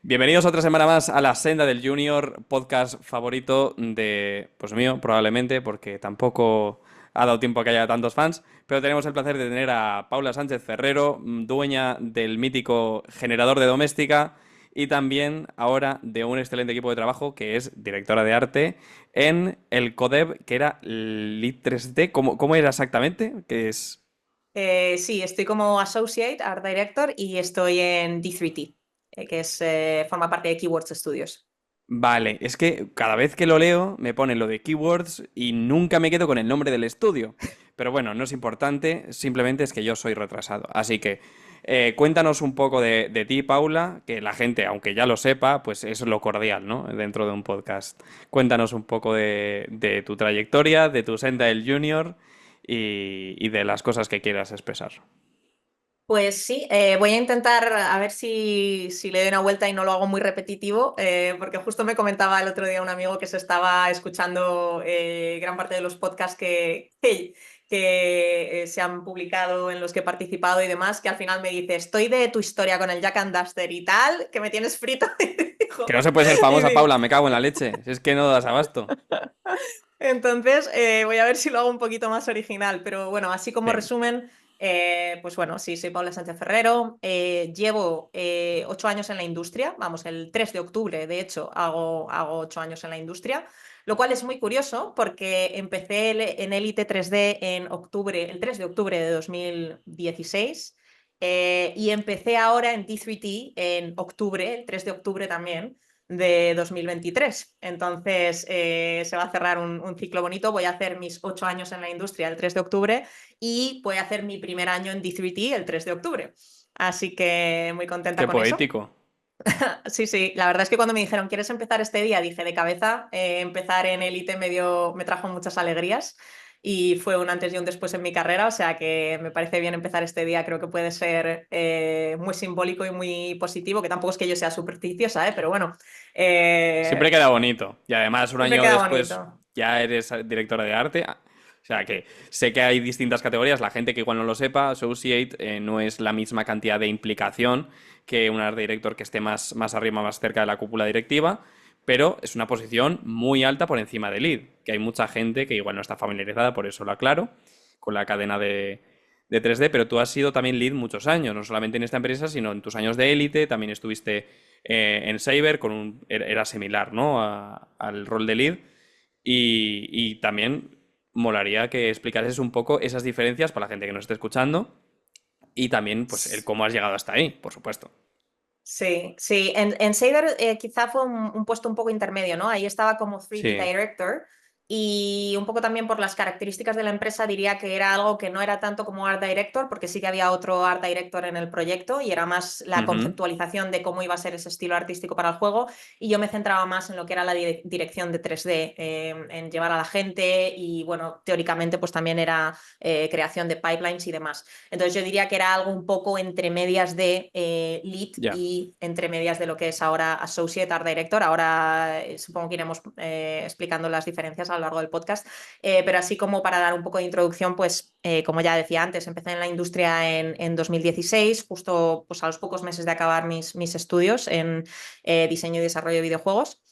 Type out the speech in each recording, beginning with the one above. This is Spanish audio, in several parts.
Bienvenidos otra semana más a La Senda del Junior, podcast favorito de, pues mío, probablemente, porque tampoco ha dado tiempo a que haya tantos fans, pero tenemos el placer de tener a Paula Sánchez Ferrero, dueña del mítico generador de doméstica y también ahora de un excelente equipo de trabajo que es directora de arte en el CODEV, que era Lit 3D. ¿Cómo era exactamente? Que es... Sí, estoy como Associate Art Director y estoy en D3T, forma parte de Keywords Studios. Vale, es que cada vez que lo leo me pone lo de keywords y nunca me quedo con el nombre del estudio. Pero bueno, no es importante, simplemente es que yo soy retrasado. Así que cuéntanos un poco de ti, Paula, que la gente, aunque ya lo sepa, pues es lo cordial, ¿no? Dentro de un podcast. Cuéntanos un poco de tu trayectoria, de tu senda del junior y de las cosas que quieras expresar. Pues sí, voy a intentar a ver si le doy una vuelta y no lo hago muy repetitivo, porque justo me comentaba el otro día un amigo que se estaba escuchando gran parte de los podcasts que se han publicado, en los que he participado y demás, que al final me dice, estoy de tu historia con el Jack and Duster y tal, que me tienes frito. Que Dijo, no se puede ser y famosa, digo, Paula, me cago en la leche. Si es que no das abasto. entonces, voy a ver si lo hago un poquito más original, pero bueno, así como Bien. resumen, pues bueno, sí, soy Paula Sánchez Ferrero, llevo 8 años en la industria, vamos, el 3 de octubre, de hecho, hago 8 años en la industria, lo cual es muy curioso porque empecé en Elite 3D en octubre, el 3 de octubre de 2016, y empecé ahora en D3T en octubre, el 3 de octubre también de 2023. Entonces, se va a cerrar un ciclo bonito. Voy a hacer mis 8 años en la industria el 3 de octubre y voy a hacer mi primer año en D3T el 3 de octubre. Así que muy contenta Qué con eso. poético. Sí, sí, la verdad es que cuando me dijeron, ¿quieres empezar este día? Dije de cabeza, empezar en Elite me trajo muchas alegrías y fue un antes y un después en mi carrera, o sea que me parece bien empezar este día, creo que puede ser muy simbólico y muy positivo, que tampoco es que yo sea supersticiosa, pero bueno, Siempre eh, queda bonito. Y además, un siempre año queda después bonito. ya eres directora de arte. O sea que sé que hay distintas categorías. La gente que igual no lo sepa, Associate no es la misma cantidad de implicación que un art director que esté más arriba, más cerca de la cúpula directiva. Pero es una posición muy alta por encima de lead. Que hay mucha gente que igual no está familiarizada, por eso lo aclaro, con la cadena de 3D. Pero tú has sido también lead muchos años, no solamente en esta empresa, sino en tus años de élite. También estuviste en Saber era similar, ¿no? Al rol de lead. Y también molaría que explicases un poco esas diferencias para la gente que nos esté escuchando y también pues el cómo has llegado hasta ahí, por supuesto. Sí, sí. En Saber quizá fue un puesto un poco intermedio, ¿no? Ahí estaba como 3D Sí. Director y un poco también por las características de la empresa diría que era algo que no era tanto como Art Director, porque sí que había otro Art Director en el proyecto y era más la Ujú. conceptualización de cómo iba a ser ese estilo artístico para el juego y yo me centraba más en lo que era la dirección de 3D, en llevar a la gente y bueno, teóricamente pues también era creación de pipelines y demás. Entonces yo diría que era algo un poco entre medias de lead Ya. y entre medias de lo que es ahora Associate Art Director. Ahora supongo que iremos explicando las diferencias a lo largo del podcast, pero así como para dar un poco de introducción, pues como ya decía antes, empecé en la industria en 2016, justo pues, a los pocos meses de acabar mis estudios en diseño y desarrollo de videojuegos.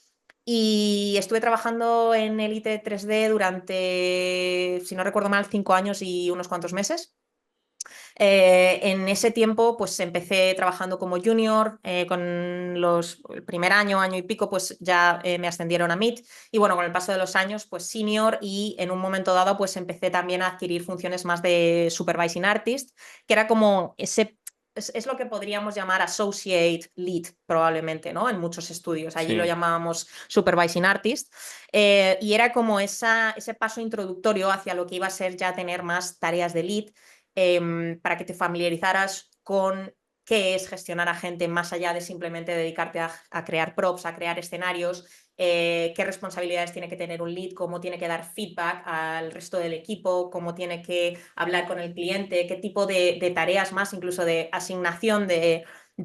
Y estuve trabajando en Elite 3D durante, si no recuerdo mal, 5 años y unos cuantos meses. En ese tiempo, pues empecé trabajando como junior, el primer año, año y pico, pues ya me ascendieron a mid y bueno, con el paso de los años, pues senior y en un momento dado, pues empecé también a adquirir funciones más de supervising artist, que era como es lo que podríamos llamar associate lead, probablemente, ¿no? En muchos estudios. Allí lo Sí. llamábamos supervising artist. Y era como ese paso introductorio hacia lo que iba a ser ya tener más tareas de lead, para que te familiarizaras con qué es gestionar a gente más allá de simplemente dedicarte a crear props, a crear escenarios, qué responsabilidades tiene que tener un lead, cómo tiene que dar feedback al resto del equipo, cómo tiene que hablar con el cliente, qué tipo de tareas más, incluso de asignación de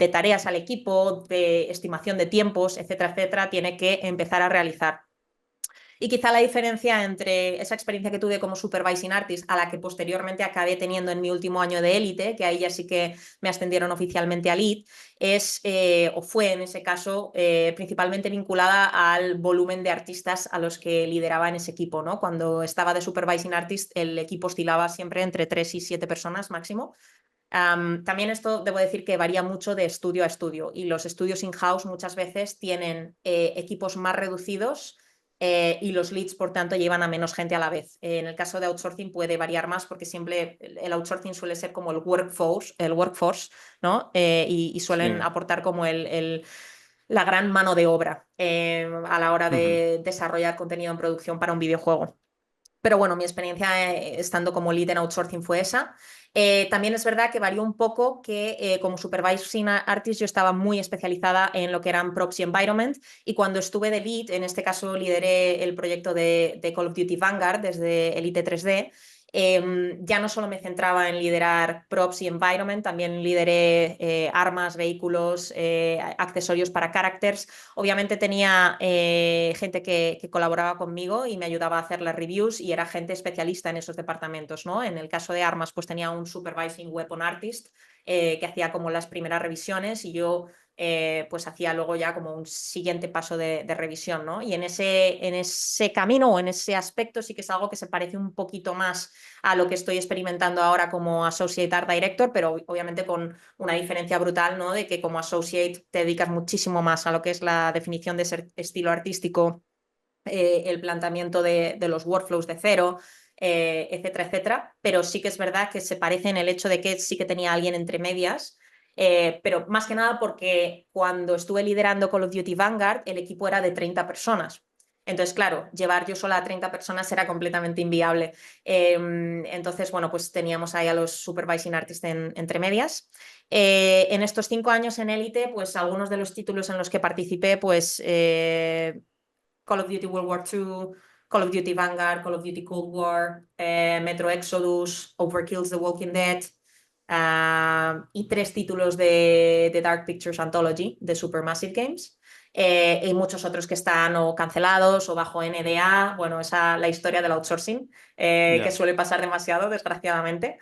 tareas al equipo, de estimación de tiempos, etcétera, etcétera, tiene que empezar a realizar. Y quizá la diferencia entre esa experiencia que tuve como supervising artist a la que posteriormente acabé teniendo en mi último año de élite, que ahí ya sí que me ascendieron oficialmente a lead, es, o fue en ese caso, principalmente vinculada al volumen de artistas a los que lideraba en ese equipo, ¿no? Cuando estaba de supervising artist, el equipo oscilaba siempre entre 3 y 7 personas máximo. También esto debo decir que varía mucho de estudio a estudio y los estudios in-house muchas veces tienen equipos más reducidos y los leads, por tanto, llevan a menos gente a la vez. En el caso de outsourcing puede variar más porque siempre el outsourcing suele ser como el workforce, ¿no? Y suelen Sí. aportar como la gran mano de obra a la hora Ujú. de desarrollar contenido en producción para un videojuego. Pero bueno, mi experiencia estando como lead en outsourcing fue esa. También es verdad que varió un poco que como supervising artist yo estaba muy especializada en lo que eran props y environment y cuando estuve de lead, en este caso lideré el proyecto de Call of Duty Vanguard desde Elite 3D. Ya no solo me centraba en liderar props y environment, también lideré armas, vehículos, accesorios para characters. Obviamente tenía gente que colaboraba conmigo y me ayudaba a hacer las reviews y era gente especialista en esos departamentos, ¿no? En el caso de armas, pues tenía un supervising weapon artist que hacía como las primeras revisiones y yo pues hacía luego ya como un siguiente paso de revisión, ¿no? Y en ese camino o en ese aspecto sí que es algo que se parece un poquito más a lo que estoy experimentando ahora como Associate Art Director, pero obviamente con una diferencia brutal, ¿no? De que como associate te dedicas muchísimo más a lo que es la definición de ese estilo artístico, el planteamiento de los workflows de cero, etcétera, etcétera. Pero sí que es verdad que se parece en el hecho de que sí que tenía alguien entre medias. Pero más que nada porque cuando estuve liderando Call of Duty Vanguard, el equipo era de 30 personas. Entonces, claro, llevar yo sola a 30 personas era completamente inviable. Entonces, bueno, pues teníamos ahí a los supervising artists entre medias. En estos 5 años en élite, pues algunos de los títulos en los que participé, pues Call of Duty World War II, Call of Duty Vanguard, Call of Duty Cold War, Metro Exodus, Overkill's The Walking Dead, y 3 títulos de Dark Pictures Anthology de Supermassive Games. Y muchos otros que están o cancelados o bajo NDA. Bueno, esa la historia del outsourcing, que Ya. suele pasar demasiado, desgraciadamente.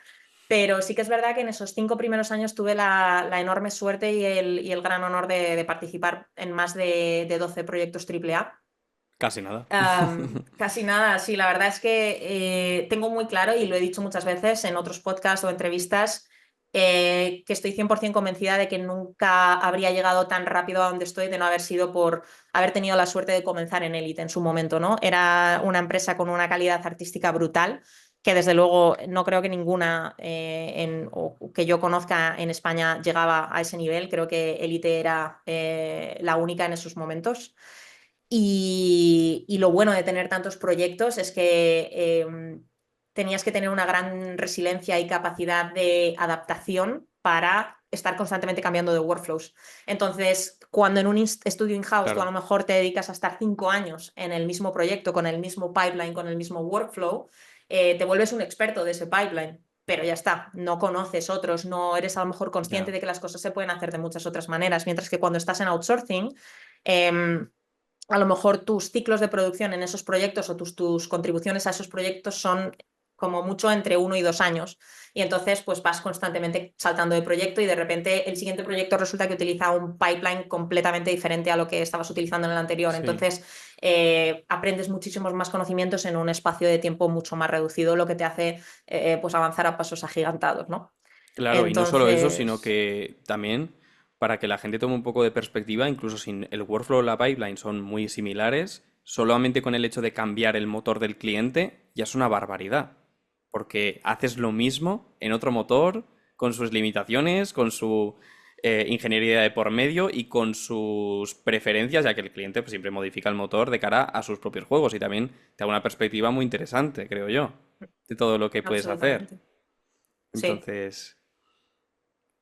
Pero sí que es verdad que en esos 5 primeros años tuve la enorme suerte y el gran honor de participar en más de 12 proyectos AAA. Casi nada. Casi nada, sí, la verdad es que tengo muy claro, y lo he dicho muchas veces en otros podcasts o entrevistas, que estoy 100% convencida de que nunca habría llegado tan rápido a donde estoy de no haber sido por haber tenido la suerte de comenzar en Elite en su momento, ¿no? Era una empresa con una calidad artística brutal, que desde luego no creo que ninguna o que yo conozca en España llegaba a ese nivel. Creo que Elite era la única en esos momentos. Y lo bueno de tener tantos proyectos es que tenías que tener una gran resiliencia y capacidad de adaptación para estar constantemente cambiando de workflows. Entonces, cuando en un estudio in-house tú a Claro. lo mejor te dedicas a estar 5 años en el mismo proyecto, con el mismo pipeline, con el mismo workflow, te vuelves un experto de ese pipeline. Pero ya está, no conoces otros, no eres a lo mejor consciente Ya. de que las cosas se pueden hacer de muchas otras maneras. Mientras que cuando estás en outsourcing, eh, a lo mejor tus ciclos de producción en esos proyectos o tus contribuciones a esos proyectos son como mucho entre 1 y 2 años. Y entonces pues vas constantemente saltando de proyecto y de repente el siguiente proyecto resulta que utiliza un pipeline completamente diferente a lo que estabas utilizando en el anterior. Sí. Entonces aprendes muchísimos más conocimientos en un espacio de tiempo mucho más reducido, lo que te hace pues avanzar a pasos agigantados, ¿no? Claro, y no solo eso, sino Entonces, que también, para que la gente tome un poco de perspectiva, incluso sin el workflow o la pipeline son muy similares, solamente con el hecho de cambiar el motor del cliente ya es una barbaridad. Porque haces lo mismo en otro motor, con sus limitaciones, con su ingeniería de por medio y con sus preferencias, ya que el cliente pues, siempre modifica el motor de cara a sus propios juegos y también te da una perspectiva muy interesante, creo yo, de todo lo que puedes hacer. absolutamente. Sí, Entonces,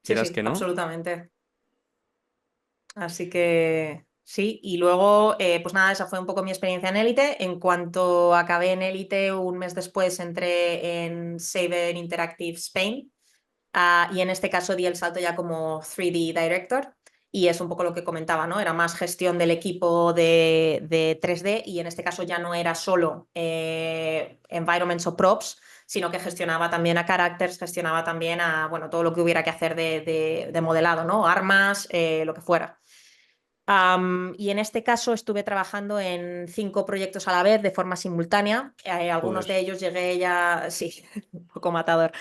sí, quieras sí, que no. absolutamente. Así que sí, y luego, pues nada, esa fue un poco mi experiencia en Élite. En cuanto acabé en Élite, un mes después entré en Saber Interactive Spain, y en este caso di el salto ya como 3D Director. y es un poco lo que comentaba, ¿no? Era más gestión del equipo de 3D y en este caso ya no era solo environments o props, sino que gestionaba también a characters, gestionaba también a, bueno, todo lo que hubiera que hacer de modelado, ¿no? Armas, lo que fuera. Y en este caso estuve trabajando en 5 proyectos a la vez de forma simultánea. Algunos Joder. de ellos llegué ya, sí, un poco matador.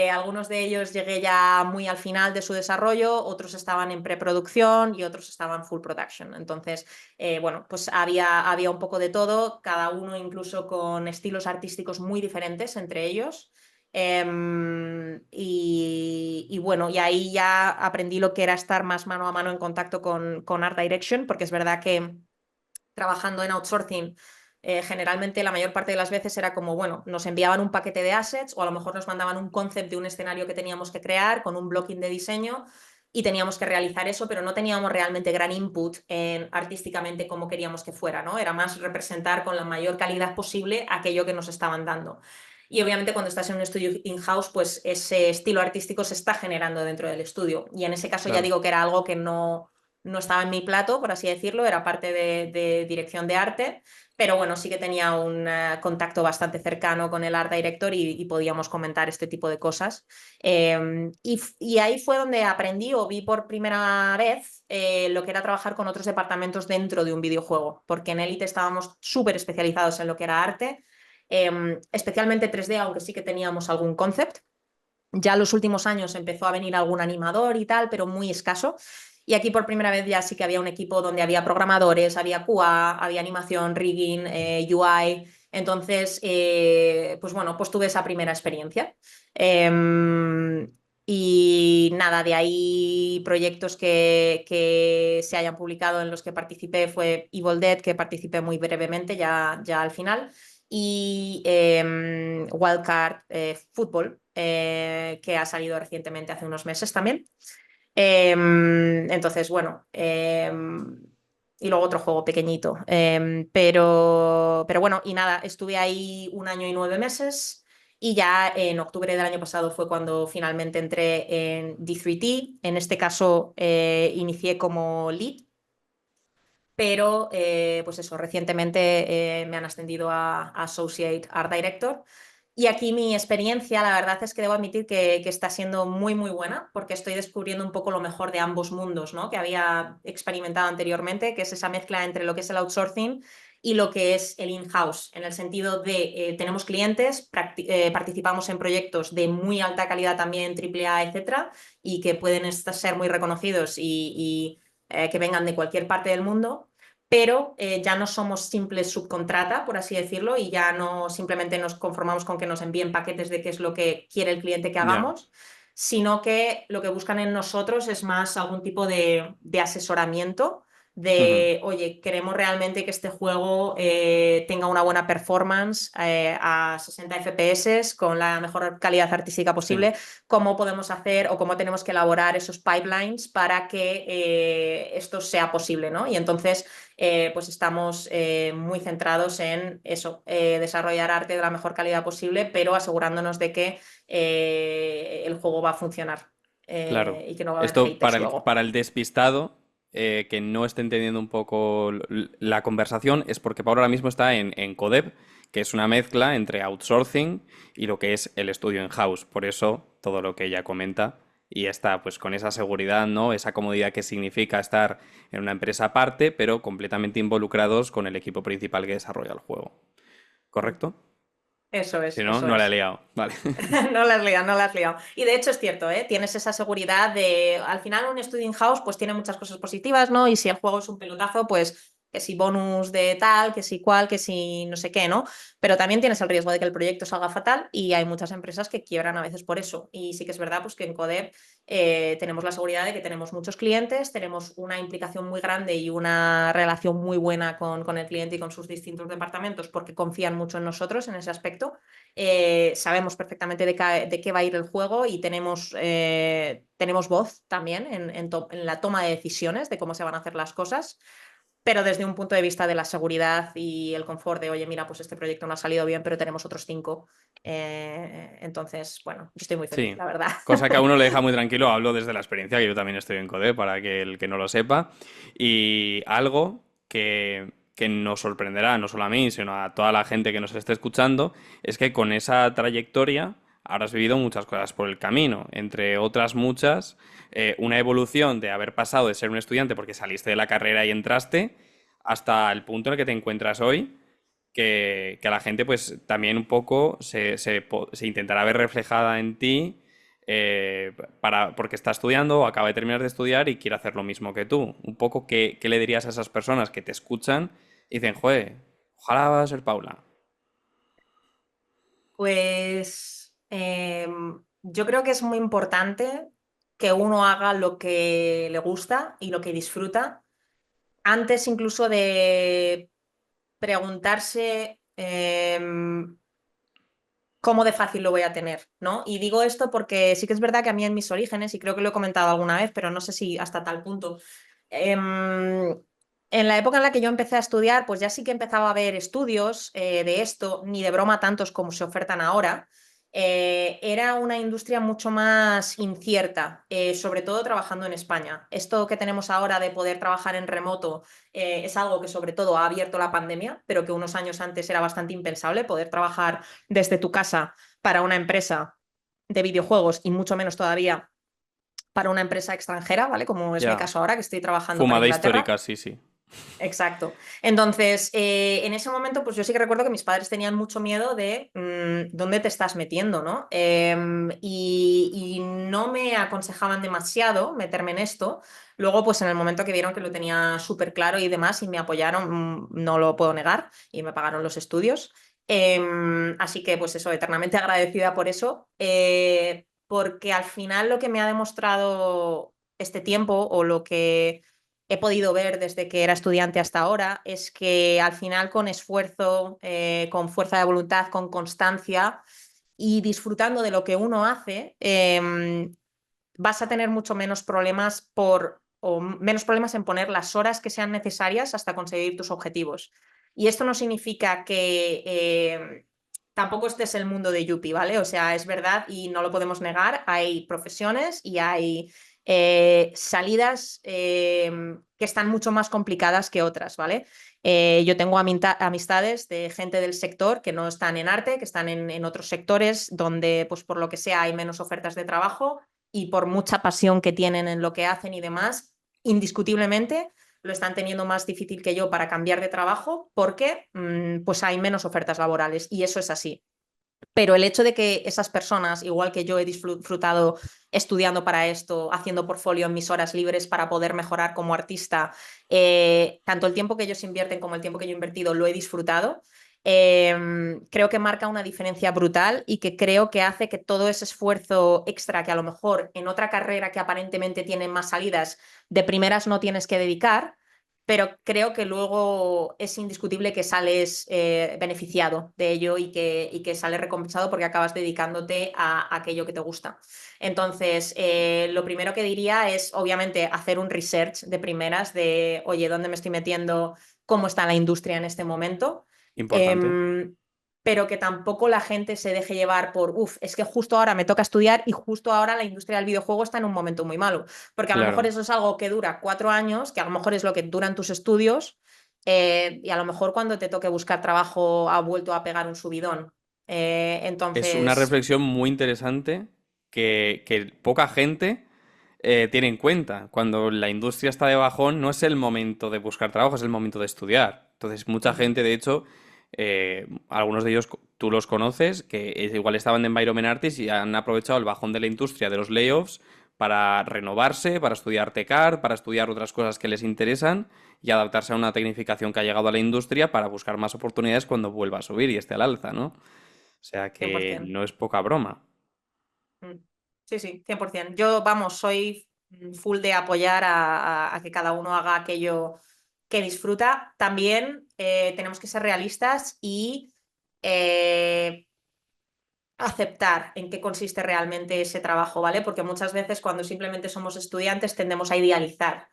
Algunos de ellos llegué ya muy al final de su desarrollo, otros estaban en preproducción y otros estaban full production. Entonces, bueno, pues había un poco de todo, cada uno incluso con estilos artísticos muy diferentes entre ellos. Y bueno, y ahí ya aprendí lo que era estar más mano a mano en contacto con Art Direction, porque es verdad que trabajando en outsourcing, generalmente la mayor parte de las veces era como, bueno, nos enviaban un paquete de assets o a lo mejor nos mandaban un concept de un escenario que teníamos que crear con un blocking de diseño y teníamos que realizar eso, pero no teníamos realmente gran input en artísticamente cómo queríamos que fuera, ¿no? Era más representar con la mayor calidad posible aquello que nos estaban dando. Y obviamente cuando estás en un estudio in-house, pues ese estilo artístico se está generando dentro del estudio. Y en ese caso ya Claro. digo que era algo que no estaba en mi plato, por así decirlo, era parte de dirección de arte, pero bueno, sí que tenía un contacto bastante cercano con el art director y podíamos comentar este tipo de cosas. Y ahí fue donde aprendí o vi por primera vez lo que era trabajar con otros departamentos dentro de un videojuego, porque en Elite estábamos súper especializados en lo que era arte, especialmente 3D, aunque sí que teníamos algún concept. Ya en los últimos años empezó a venir algún animador y tal, pero muy escaso. Y aquí por primera vez ya sí que había un equipo donde había programadores, había QA, había animación, rigging, UI. Entonces, pues bueno, pues tuve esa primera experiencia. Y nada, de ahí proyectos que se hayan publicado en los que participé fue Evil Dead, que participé muy brevemente ya al final y Wildcard Football, que ha salido recientemente hace unos meses también. Entonces, bueno, y luego otro juego pequeñito. Pero bueno, y nada, estuve ahí 1 año y 9 meses. Y ya en octubre del año pasado fue cuando finalmente entré en D3T. En este caso, inicié como lead, pero pues eso, recientemente me han ascendido a Associate Art Director. Y aquí mi experiencia, la verdad es que debo admitir que está siendo muy, muy buena, porque estoy descubriendo un poco lo mejor de ambos mundos, ¿no? Que había experimentado anteriormente, que es esa mezcla entre lo que es el outsourcing y lo que es el in-house, en el sentido de tenemos clientes, participamos en proyectos de muy alta calidad también, AAA, etcétera, y que pueden ser muy reconocidos y que vengan de cualquier parte del mundo, pero ya no somos simples subcontrata, por así decirlo, y ya no simplemente nos conformamos con que nos envíen paquetes de qué es lo que quiere el cliente que Ya. hagamos, sino que lo que buscan en nosotros es más algún tipo de asesoramiento Ujú. de, oye, queremos realmente que este juego tenga una buena performance a 60 FPS con la mejor calidad artística Sí. posible. ¿Cómo podemos hacer o cómo tenemos que elaborar esos pipelines para que esto sea posible, ¿no? Y entonces, pues estamos muy centrados en eso, desarrollar arte de la mejor calidad posible, pero asegurándonos de que el juego va a funcionar Claro. y que no va a haber Esto haters luego. para el despistado que no esté entendiendo un poco la conversación es porque Pablo ahora mismo está en Codep, que es una mezcla entre outsourcing y lo que es el estudio in-house. Por eso todo lo que ella comenta y está pues con esa seguridad, ¿no? Esa comodidad que significa estar en una empresa aparte, pero completamente involucrados con el equipo principal que desarrolla el juego. ¿Correcto? Eso Si es, no, eso no la he es. liado. Vale. No la has liado, no la has liado. Y de hecho es cierto, ¿eh? Tienes esa seguridad de, al final un estudio in-house pues tiene muchas cosas positivas, ¿no? Y si el juego es un pelotazo, pues que si bonus de tal, que si cual, que si no sé qué, ¿no? Pero también tienes el riesgo de que el proyecto salga fatal y hay muchas empresas que quiebran a veces por eso. Y sí que es verdad pues que en Codep tenemos la seguridad de que tenemos muchos clientes, tenemos una implicación muy grande y una relación muy buena con el cliente y con sus distintos departamentos porque confían mucho en nosotros en ese aspecto. Sabemos perfectamente de qué va a ir el juego y tenemos voz también en la toma de decisiones de cómo se van a hacer las cosas. pero desde un punto de vista de la seguridad y el confort de, oye, mira, pues este proyecto no ha salido bien, pero tenemos otros 5. Entonces, bueno, yo estoy muy feliz, Sí, la verdad. cosa que a uno le deja muy tranquilo, hablo desde la experiencia, que yo también estoy en Code, para que el que no lo sepa. Y algo que nos sorprenderá, no solo a mí, sino a toda la gente que nos esté escuchando, es que con esa trayectoria habrás vivido muchas cosas por el camino, entre otras muchas, una evolución de haber pasado de ser un estudiante porque saliste de la carrera y entraste, hasta el punto en el que te encuentras hoy que a la gente pues también un poco se intentará ver reflejada en ti porque está estudiando o acaba de terminar de estudiar y quiere hacer lo mismo que tú. Un poco, ¿qué le dirías a esas personas que te escuchan y dicen, joder, ojalá va a ser Paula? Pues yo creo que es muy importante que uno haga lo que le gusta y lo que disfruta, antes incluso de preguntarse cómo de fácil lo voy a tener, ¿no? Y digo esto porque sí que es verdad que a mí en mis orígenes, y creo que lo he comentado alguna vez, pero no sé si hasta tal punto, en la época en la que yo empecé a estudiar, pues ya sí que empezaba a haber estudios de esto, ni de broma tantos como se ofertan ahora. Era una industria mucho más incierta, sobre todo trabajando en España. Esto que tenemos ahora de poder trabajar en remoto es algo que sobre todo ha abierto la pandemia, pero que unos años antes era bastante impensable, poder trabajar desde tu casa para una empresa de videojuegos y mucho menos todavía para una empresa extranjera, ¿vale? Como es mi Ya, caso ahora, que estoy trabajando para fumada Inglaterra. histórica, sí, sí. Exacto. Entonces, en ese momento, pues yo sí que recuerdo que mis padres tenían mucho miedo de dónde te estás metiendo, ¿no? Y no me aconsejaban demasiado meterme en esto. Luego, pues en el momento que vieron que lo tenía súper claro y demás y me apoyaron, no lo puedo negar, y me pagaron los estudios. Así que, pues eso, eternamente agradecida por eso, porque al final lo que me ha demostrado este tiempo o lo que he podido ver desde que era estudiante hasta ahora es que al final con esfuerzo, con fuerza de voluntad, con constancia y disfrutando de lo que uno hace, vas a tener mucho menos problemas o menos problemas en poner las horas que sean necesarias hasta conseguir tus objetivos. Y esto no significa que tampoco este es el mundo de Yuppie, ¿vale? O sea, es verdad y no lo podemos negar, hay profesiones y hay salidas que están mucho más complicadas que otras, ¿vale? Yo tengo amistades de gente del sector que no están en arte, que están en otros sectores donde, pues por lo que sea, hay menos ofertas de trabajo y por mucha pasión que tienen en lo que hacen y demás, indiscutiblemente lo están teniendo más difícil que yo para cambiar de trabajo porque pues hay menos ofertas laborales y eso es así. Pero el hecho de que esas personas, igual que yo he disfrutado estudiando para esto, haciendo portfolio en mis horas libres para poder mejorar como artista, tanto el tiempo que ellos invierten como el tiempo que yo he invertido lo he disfrutado, creo que marca una diferencia brutal y que creo que hace que todo ese esfuerzo extra que a lo mejor en otra carrera que aparentemente tiene más salidas, de primeras no tienes que dedicar, pero creo que luego es indiscutible que sales beneficiado de ello y que sales recompensado porque acabas dedicándote a aquello que te gusta. Entonces, lo primero que diría es, obviamente, hacer un research de primeras de, oye, ¿dónde me estoy metiendo? ¿Cómo está la industria en este momento? Importante. Em, pero que tampoco la gente se deje llevar por, uff, es que justo ahora me toca estudiar y justo ahora la industria del videojuego está en un momento muy malo. Porque a lo mejor Claro. eso es algo que dura 4 años, que a lo mejor es lo que duran tus estudios, y a lo mejor cuando te toque buscar trabajo ha vuelto a pegar un subidón. Es una Entonces, reflexión muy interesante que poca gente tiene en cuenta. Cuando la industria está de bajón, no es el momento de buscar trabajo, es el momento de estudiar. Entonces, mucha ujú, gente, de hecho, algunos de ellos tú los conoces, que igual estaban de Environment Artists y han aprovechado el bajón de la industria, de los layoffs, para renovarse, para estudiar TCAR, para estudiar otras cosas que les interesan y adaptarse a una tecnificación que ha llegado a la industria para buscar más oportunidades cuando vuelva a subir y esté al alza, ¿no? O sea que 100%. no es poca broma. Mm. Sí, sí, 100%. Yo, vamos, soy full de apoyar a que cada uno haga aquello que disfruta. También tenemos que ser realistas y aceptar en qué consiste realmente ese trabajo, ¿vale? Porque muchas veces cuando simplemente somos estudiantes tendemos a idealizar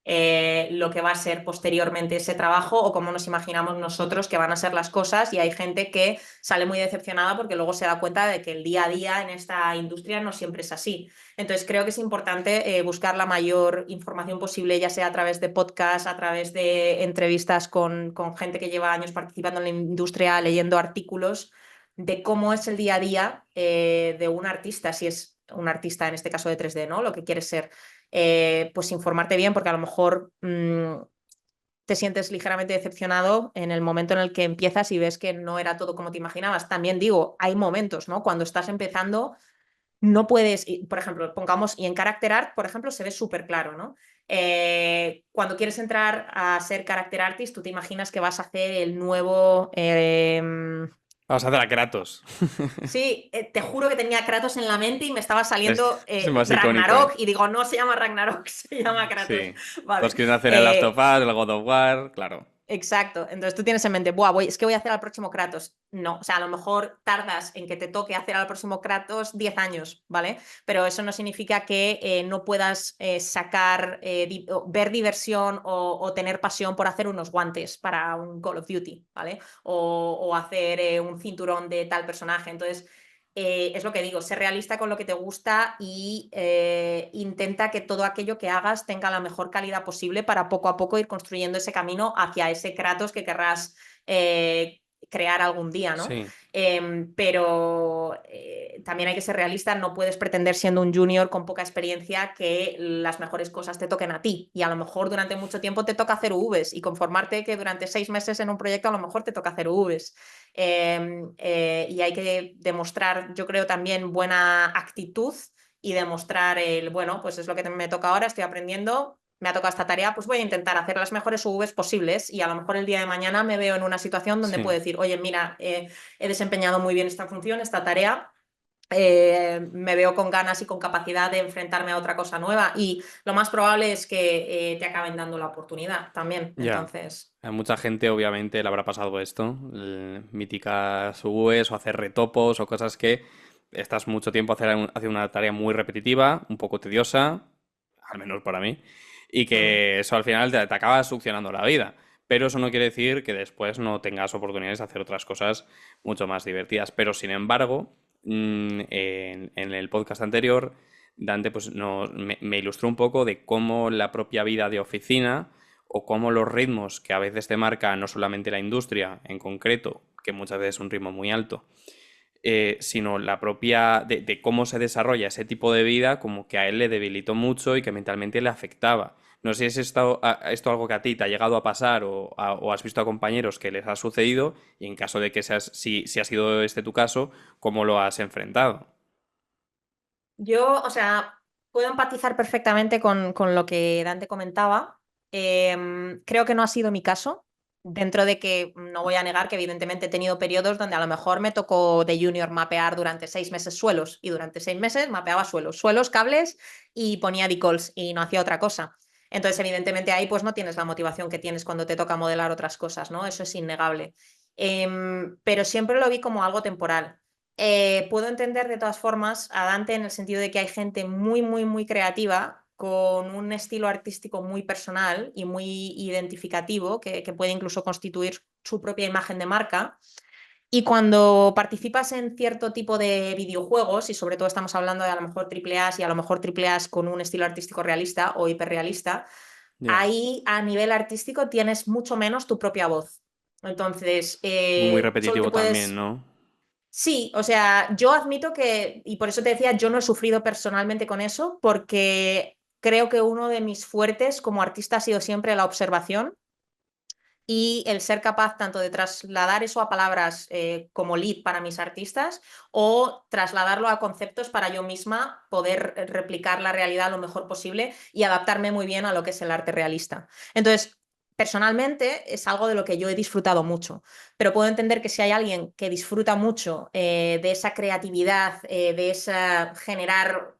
lo que va a ser posteriormente ese trabajo o cómo nos imaginamos nosotros que van a ser las cosas, y hay gente que sale muy decepcionada porque luego se da cuenta de que el día a día en esta industria no siempre es así. Entonces creo que es importante buscar la mayor información posible, ya sea a través de podcasts, a través de entrevistas con gente que lleva años participando en la industria, leyendo artículos de cómo es el día a día de un artista, si es un artista en este caso de 3D, ¿no? Lo que quiere ser. Pues informarte bien, porque a lo mejor te sientes ligeramente decepcionado en el momento en el que empiezas y ves que no era todo como te imaginabas. También digo, hay momentos, ¿no? Cuando estás empezando, no puedes, por ejemplo, pongamos, y en Character Art, por ejemplo, se ve súper claro, ¿no? Cuando quieres entrar a ser character artist, tú te imaginas que vas a hacer el nuevo... Vamos a hacer a Kratos. Sí, te juro que tenía Kratos en la mente y me estaba saliendo Es más icónico, ¿eh? Ragnarok y digo, no se llama Ragnarok, se llama Kratos. Sí. Vale. Todos quieren hacer el Last of Us, el God of War, claro. Exacto. Entonces tú tienes en mente, buah, es que voy a hacer al próximo Kratos. No, o sea, a lo mejor tardas en que te toque hacer al próximo Kratos 10 años, ¿vale? Pero eso no significa que no puedas sacar, ver diversión o tener pasión por hacer unos guantes para un Call of Duty, ¿vale? O hacer un cinturón de tal personaje. Entonces, es lo que digo, ser realista con lo que te gusta y intenta que todo aquello que hagas tenga la mejor calidad posible para poco a poco ir construyendo ese camino hacia ese Kratos que querrás crear algún día, ¿no? Sí. Pero también hay que ser realista, no puedes pretender siendo un junior con poca experiencia que las mejores cosas te toquen a ti, y a lo mejor durante mucho tiempo te toca hacer UVs y conformarte que durante 6 meses en un proyecto a lo mejor te toca hacer UVs. Y hay que demostrar, yo creo, también buena actitud y demostrar el, bueno, pues es lo que me toca ahora, estoy aprendiendo, me ha tocado esta tarea, pues voy a intentar hacer las mejores UVs posibles, y a lo mejor el día de mañana me veo en una situación donde Sí. puedo decir, oye, mira, he desempeñado muy bien esta función, esta tarea. Me veo con ganas y con capacidad de enfrentarme a otra cosa nueva, y lo más probable es que te acaben dando la oportunidad también. Ya. Entonces, A mucha gente, obviamente, le habrá pasado esto. Míticas UVs o hacer retopos o cosas que estás mucho tiempo haciendo una tarea muy repetitiva, un poco tediosa, al menos para mí, y que eso al final te acaba succionando la vida. Pero eso no quiere decir que después no tengas oportunidades de hacer otras cosas mucho más divertidas. Pero sin embargo, en el podcast anterior, Dante pues, me ilustró un poco de cómo la propia vida de oficina o cómo los ritmos que a veces te marca no solamente la industria en concreto, que muchas veces es un ritmo muy alto, sino la propia de cómo se desarrolla ese tipo de vida, como que a él le debilitó mucho y que mentalmente le afectaba. No sé si es esto algo que a ti te ha llegado a pasar o has visto a compañeros que les ha sucedido, y en caso de que si ha sido este tu caso, ¿cómo lo has enfrentado? yo, o sea, puedo empatizar perfectamente con lo que Dante comentaba. Creo que no ha sido mi caso, dentro de que no voy a negar que evidentemente he tenido periodos donde a lo mejor me tocó de junior mapear durante 6 meses suelos, y durante 6 meses mapeaba suelos, cables, y ponía decols y no hacía otra cosa. Entonces, evidentemente ahí pues no tienes la motivación que tienes cuando te toca modelar otras cosas, ¿no? Eso es innegable. Pero siempre lo vi como algo temporal. Puedo entender de todas formas a Dante en el sentido de que hay gente muy, muy, muy creativa, con un estilo artístico muy personal y muy identificativo, que puede incluso constituir su propia imagen de marca. Y cuando participas en cierto tipo de videojuegos, y sobre todo estamos hablando de a lo mejor triple A y a lo mejor triple A con un estilo artístico realista o hiperrealista, Ya. ahí a nivel artístico tienes mucho menos tu propia voz. Entonces, Muy solo te repetitivo también, puedes... ¿no? Sí, o sea, yo admito que, y por eso te decía, yo no he sufrido personalmente con eso, porque creo que uno de mis fuertes como artista ha sido siempre la observación y el ser capaz tanto de trasladar eso a palabras como lead para mis artistas, o trasladarlo a conceptos para yo misma poder replicar la realidad lo mejor posible y adaptarme muy bien a lo que es el arte realista. Entonces, personalmente es algo de lo que yo he disfrutado mucho, pero puedo entender que si hay alguien que disfruta mucho de esa creatividad, de esa generar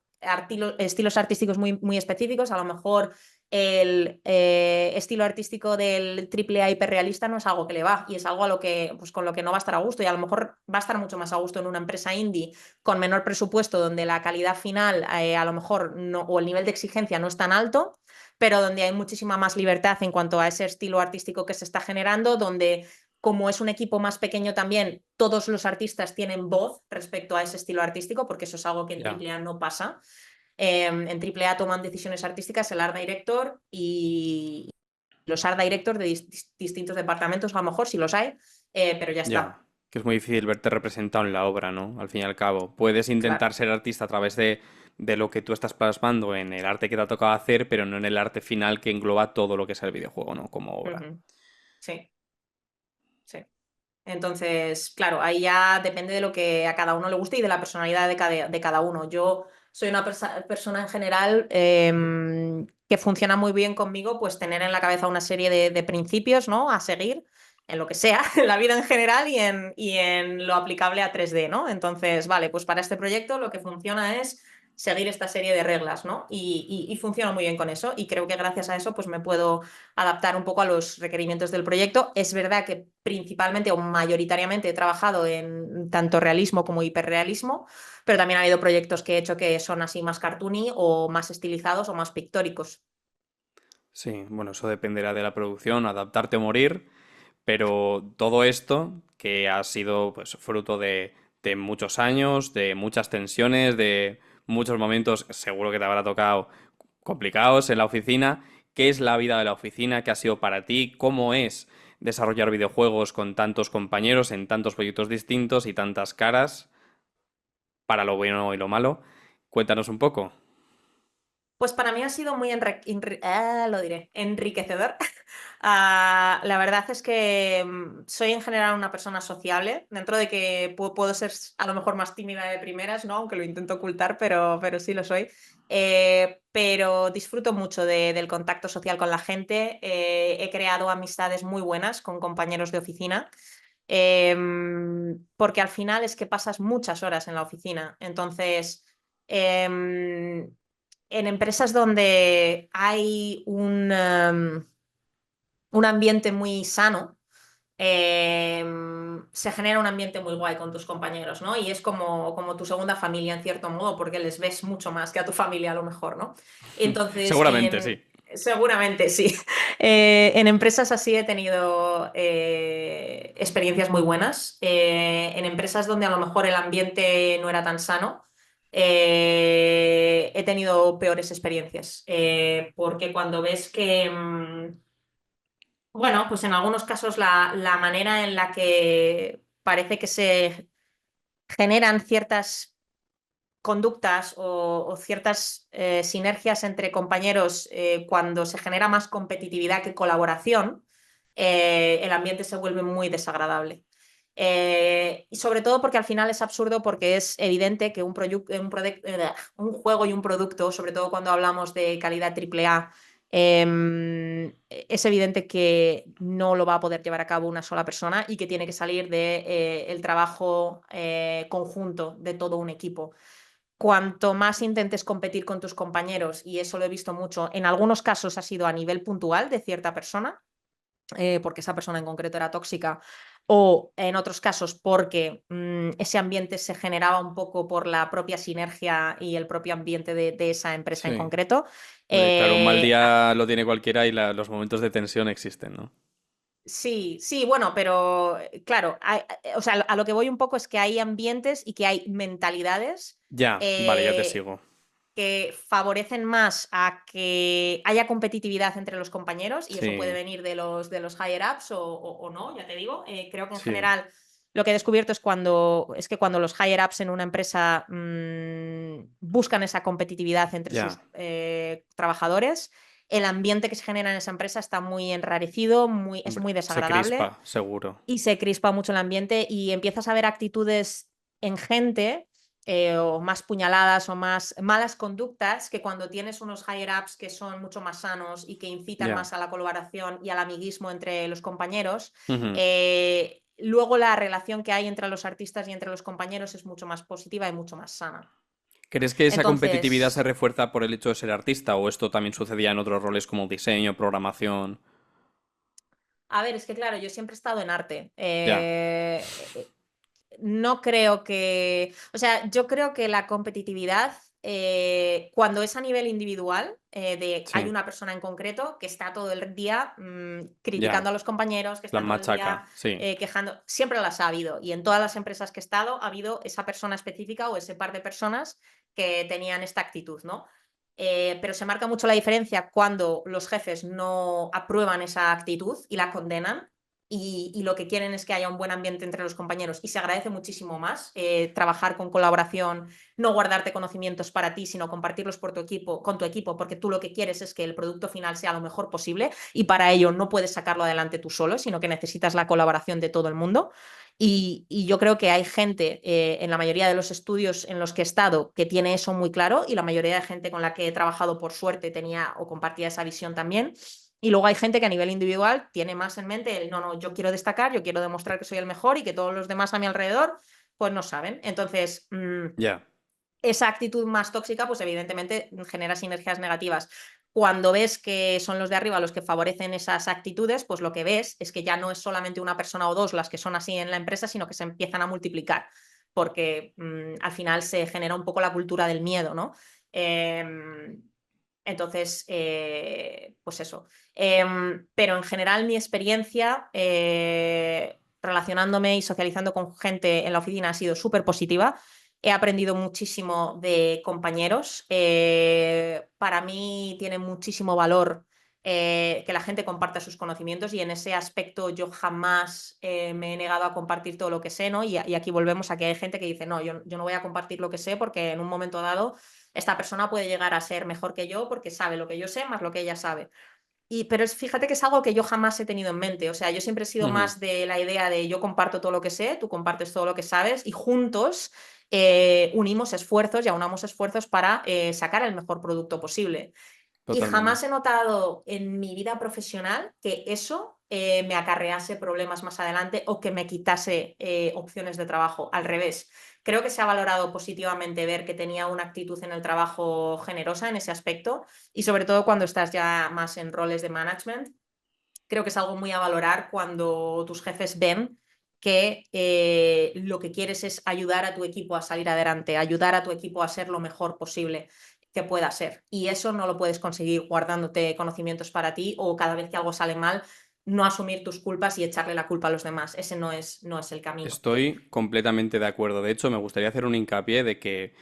estilos artísticos muy, muy específicos, a lo mejor el estilo artístico del triple A hiperrealista no es algo que le va, y es algo a lo que, pues, con lo que no va a estar a gusto, y a lo mejor va a estar mucho más a gusto en una empresa indie con menor presupuesto, donde la calidad final a lo mejor no, o el nivel de exigencia no es tan alto, pero donde hay muchísima más libertad en cuanto a ese estilo artístico que se está generando, donde como es un equipo más pequeño también, todos los artistas tienen voz respecto a ese estilo artístico, porque eso es algo que en Ya. AAA no pasa. En AAA toman decisiones artísticas el art director y los art directors de distintos departamentos, a lo mejor si los hay, pero ya Ya, está. que es muy difícil verte representado en la obra, ¿no? Al fin y al cabo. Puedes Claro. intentar ser artista a través de lo que tú estás plasmando en el arte que te ha tocado hacer, pero no en el arte final que engloba todo lo que es el videojuego, ¿no? Como obra. Ujú. Sí, sí. Entonces, claro, ahí ya depende de lo que a cada uno le guste y de la personalidad de cada uno. Yo soy una persona en general que funciona muy bien conmigo, pues tener en la cabeza una serie de principios, ¿no? A seguir en lo que sea, en la vida en general y en lo aplicable a 3D, ¿no? Entonces, vale, pues para este proyecto lo que funciona es seguir esta serie de reglas, ¿no? Y funciona muy bien con eso y creo que gracias a eso pues me puedo adaptar un poco a los requerimientos del proyecto. Es verdad que principalmente o mayoritariamente he trabajado en tanto realismo como hiperrealismo, pero también ha habido proyectos que he hecho que son así más cartoony o más estilizados o más pictóricos. Sí, bueno, eso dependerá de la producción, adaptarte o morir, pero todo esto que ha sido pues fruto de muchos años, de muchas tensiones, de muchos momentos, seguro que te habrá tocado complicados en la oficina. ¿Qué es la vida de la oficina? ¿Qué ha sido para ti? ¿Cómo es desarrollar videojuegos con tantos compañeros en tantos proyectos distintos y tantas caras para lo bueno y lo malo? Cuéntanos un poco. Pues para mí ha sido muy lo diré, enriquecedor. La verdad es que soy en general una persona sociable, dentro de que puedo ser a lo mejor más tímida de primeras, ¿no? Aunque lo intento ocultar, pero sí lo soy. Pero disfruto mucho del contacto social con la gente. He creado amistades muy buenas con compañeros de oficina. Porque al final es que pasas muchas horas en la oficina. Entonces, em, en empresas donde hay un ambiente muy sano, se genera un ambiente muy guay con tus compañeros, ¿no? Y es como tu segunda familia, en cierto modo, porque les ves mucho más que a tu familia, a lo mejor, ¿no? Entonces, Seguramente sí. seguramente sí. En empresas así he tenido experiencias muy buenas. En empresas donde a lo mejor el ambiente no era tan sano, he tenido peores experiencias. Porque cuando ves que bueno, pues en algunos casos la manera en la que parece que se generan ciertas conductas o ciertas sinergias entre compañeros cuando se genera más competitividad que colaboración, el ambiente se vuelve muy desagradable. Y sobre todo porque al final es absurdo porque es evidente que un juego y un producto, sobre todo cuando hablamos de calidad AAA, es evidente que no lo va a poder llevar a cabo una sola persona y que tiene que salir del trabajo conjunto de todo un equipo. Cuanto más intentes competir con tus compañeros, y eso lo he visto mucho, en algunos casos ha sido a nivel puntual de cierta persona, porque esa persona en concreto era tóxica, o en otros casos porque ese ambiente se generaba un poco por la propia sinergia y el propio ambiente de esa empresa en Sí. concreto. Hombre, claro, un mal Eh, día lo tiene cualquiera y los momentos de tensión existen, ¿no? Sí, sí, bueno, pero claro, o sea, a lo que voy un poco es que hay ambientes y que hay mentalidades Ya, vale, ya te eh, sigo. que favorecen más a que haya competitividad entre los compañeros y eso puede Sí, venir de los higher ups o no, ya te digo. Creo que en sí, general lo que he descubierto es que cuando los higher ups en una empresa buscan esa competitividad entre sus ya. trabajadores, el ambiente que se genera en esa empresa está muy enrarecido, es Hombre, muy se desagradable crispa, seguro. y se crispa mucho el ambiente y empiezas a ver actitudes en gente o más puñaladas o más malas conductas que cuando tienes unos higher ups que son mucho más sanos y que incitan Ya. más a la colaboración y al amiguismo entre los compañeros, Ujú. luego la relación que hay entre los artistas y entre los compañeros es mucho más positiva y mucho más sana. ¿Crees que esa competitividad se Entonces, refuerza por el hecho de ser artista o esto también sucedía en otros roles como diseño, programación? a ver, es que claro, yo siempre he estado en arte. Ya, No creo que, o sea, yo creo que la competitividad cuando es a nivel individual, hay Sí, una persona en concreto que está todo el día criticando ya. a los compañeros, que Plan está todo el día machaca, sí. quejando, siempre las ha habido. Y en todas las empresas que he estado ha habido esa persona específica o ese par de personas que tenían esta actitud, ¿no? Pero se marca mucho la diferencia cuando los jefes no aprueban esa actitud y la condenan y lo que quieren es que haya un buen ambiente entre los compañeros y se agradece muchísimo más trabajar con colaboración, no guardarte conocimientos para ti, sino compartirlos por tu equipo, con tu equipo, porque tú lo que quieres es que el producto final sea lo mejor posible y para ello no puedes sacarlo adelante tú solo, sino que necesitas la colaboración de todo el mundo. Y yo creo que hay gente en la mayoría de los estudios en los que he estado que tiene eso muy claro y la mayoría de gente con la que he trabajado por suerte tenía o compartía esa visión también. Y luego hay gente que a nivel individual tiene más en mente el no, no, yo quiero destacar, yo quiero demostrar que soy el mejor y que todos los demás a mi alrededor pues no saben. Entonces, Ya. esa actitud más tóxica, pues evidentemente genera sinergias negativas. Cuando ves que son los de arriba los que favorecen esas actitudes, pues lo que ves es que ya no es solamente una persona o dos las que son así en la empresa, sino que se empiezan a multiplicar, porque al final se genera un poco la cultura del miedo, ¿no? Entonces, pues eso. Pero en general mi experiencia relacionándome y socializando con gente en la oficina ha sido súper positiva. He aprendido muchísimo de compañeros. Para mí tiene muchísimo valor que la gente comparta sus conocimientos y en ese aspecto yo jamás me he negado a compartir todo lo que sé, ¿no? Y aquí volvemos a que hay gente que dice, no, yo no voy a compartir lo que sé porque en un momento dado esta persona puede llegar a ser mejor que yo porque sabe lo que yo sé más lo que ella sabe. Pero fíjate que es algo que yo jamás he tenido en mente. O sea, yo siempre he sido Ujú. más de la idea de yo comparto todo lo que sé, tú compartes todo lo que sabes y juntos unimos esfuerzos y aunamos esfuerzos para sacar el mejor producto posible. Y Totalmente. jamás he notado en mi vida profesional que eso me acarrease problemas más adelante o que me quitase opciones de trabajo. Al revés, creo que se ha valorado positivamente ver que tenía una actitud en el trabajo generosa en ese aspecto y sobre todo cuando estás ya más en roles de management. Creo que es algo muy a valorar cuando tus jefes ven que lo que quieres es ayudar a tu equipo a salir adelante, ayudar a tu equipo a ser lo mejor posible que pueda ser. Y eso no lo puedes conseguir guardándote conocimientos para ti o cada vez que algo sale mal, no asumir tus culpas y echarle la culpa a los demás. Ese no es el camino. Estoy completamente de acuerdo. De hecho, me gustaría hacer un hincapié de que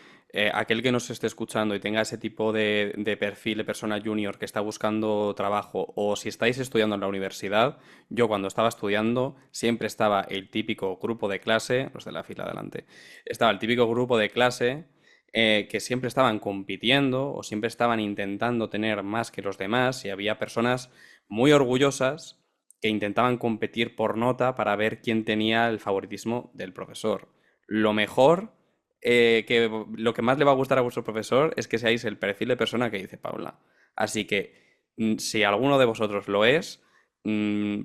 aquel que nos esté escuchando y tenga ese tipo de perfil de persona junior que está buscando trabajo o si estáis estudiando en la universidad, yo cuando estaba estudiando siempre estaba el típico grupo de clase, los de la fila adelante, estaba el típico grupo de clase que siempre estaban compitiendo o siempre estaban intentando tener más que los demás y había personas muy orgullosas que intentaban competir por nota para ver quién tenía el favoritismo del profesor. Lo mejor, lo que más le va a gustar a vuestro profesor es que seáis el perfil de persona que dice Paula. Así que si alguno de vosotros lo es,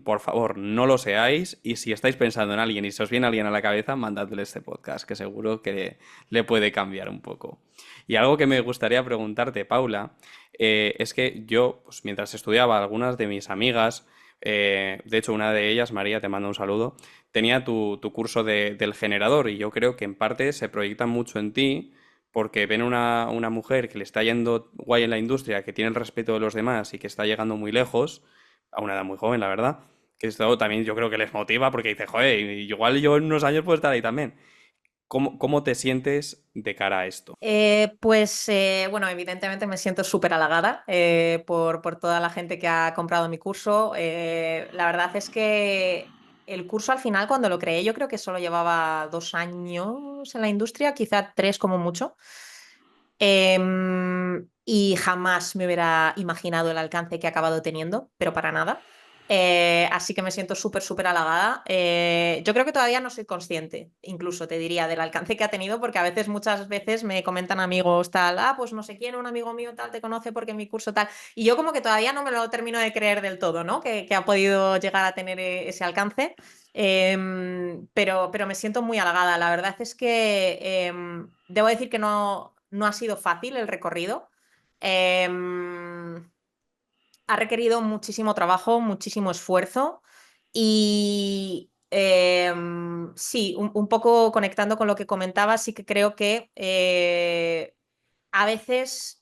por favor, no lo seáis y si estáis pensando en alguien y se os viene alguien a la cabeza, mandadle este podcast, que seguro que le puede cambiar un poco. Y algo que me gustaría preguntarte, Paula, es que yo, pues, mientras estudiaba, algunas de mis amigas de hecho, una de ellas, María, te mando un saludo, tenía tu curso del generador y yo creo que en parte se proyectan mucho en ti porque ven una mujer que le está yendo guay en la industria, que tiene el respeto de los demás y que está llegando muy lejos, a una edad muy joven, la verdad, que esto también yo creo que les motiva porque dice, joder, igual yo en unos años puedo estar ahí también. ¿Cómo te sientes de cara a esto? Bueno, evidentemente me siento súper halagada por toda la gente que ha comprado mi curso. La verdad es que el curso al final, cuando lo creé, yo creo que solo llevaba 2 años en la industria, quizá 3 como mucho. Y jamás me hubiera imaginado el alcance que ha acabado teniendo, pero para nada. Así que me siento súper, súper halagada. Yo creo que todavía no soy consciente, incluso te diría, del alcance que ha tenido, porque a veces, muchas veces me comentan amigos tal, pues no sé quién, un amigo mío tal, te conoce porque en mi curso tal. Y yo como que todavía no me lo termino de creer del todo, ¿no? Que ha podido llegar a tener ese alcance. Pero me siento muy halagada. La verdad es que debo decir que no ha sido fácil el recorrido. Em, Ha requerido muchísimo trabajo, muchísimo esfuerzo y sí, un poco conectando con lo que comentaba, sí que creo que a veces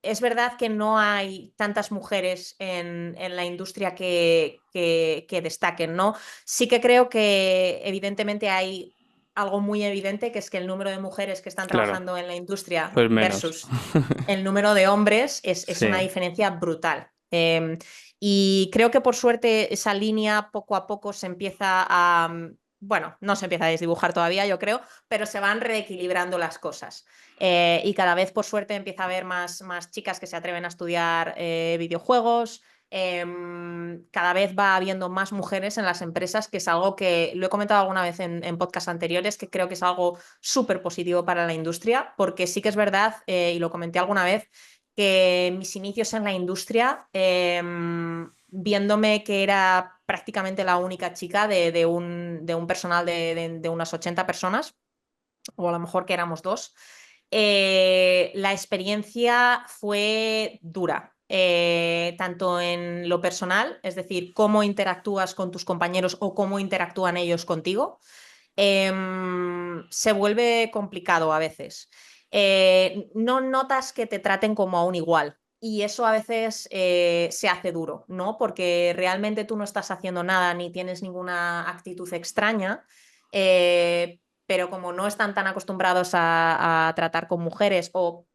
es verdad que no hay tantas mujeres en la industria que destaquen, ¿no? Sí que creo que evidentemente hay algo muy evidente, que es que el número de mujeres que están Claro, trabajando en la industria pues menos. versus el número de hombres es una Sí, diferencia brutal. Y creo que por suerte esa línea poco a poco se empieza a, bueno, no se empieza a desdibujar todavía, yo creo, pero se van reequilibrando las cosas. Y cada vez, por suerte, empieza a haber más chicas que se atreven a estudiar videojuegos. Cada vez va habiendo más mujeres en las empresas, que es algo que lo he comentado alguna vez en podcasts anteriores, que creo que es algo súper positivo para la industria, porque sí que es verdad, y lo comenté alguna vez, que mis inicios en la industria, viéndome que era prácticamente la única chica de un personal de unas 80 personas, o a lo mejor que éramos dos, la experiencia fue dura. Tanto en lo personal, es decir, cómo interactúas con tus compañeros o cómo interactúan ellos contigo, se vuelve complicado a veces. No notas que te traten como a un igual. Y eso a veces se hace duro, ¿no? Porque realmente tú no estás haciendo nada ni tienes ninguna actitud extraña, pero como no están tan acostumbrados a tratar con mujeres o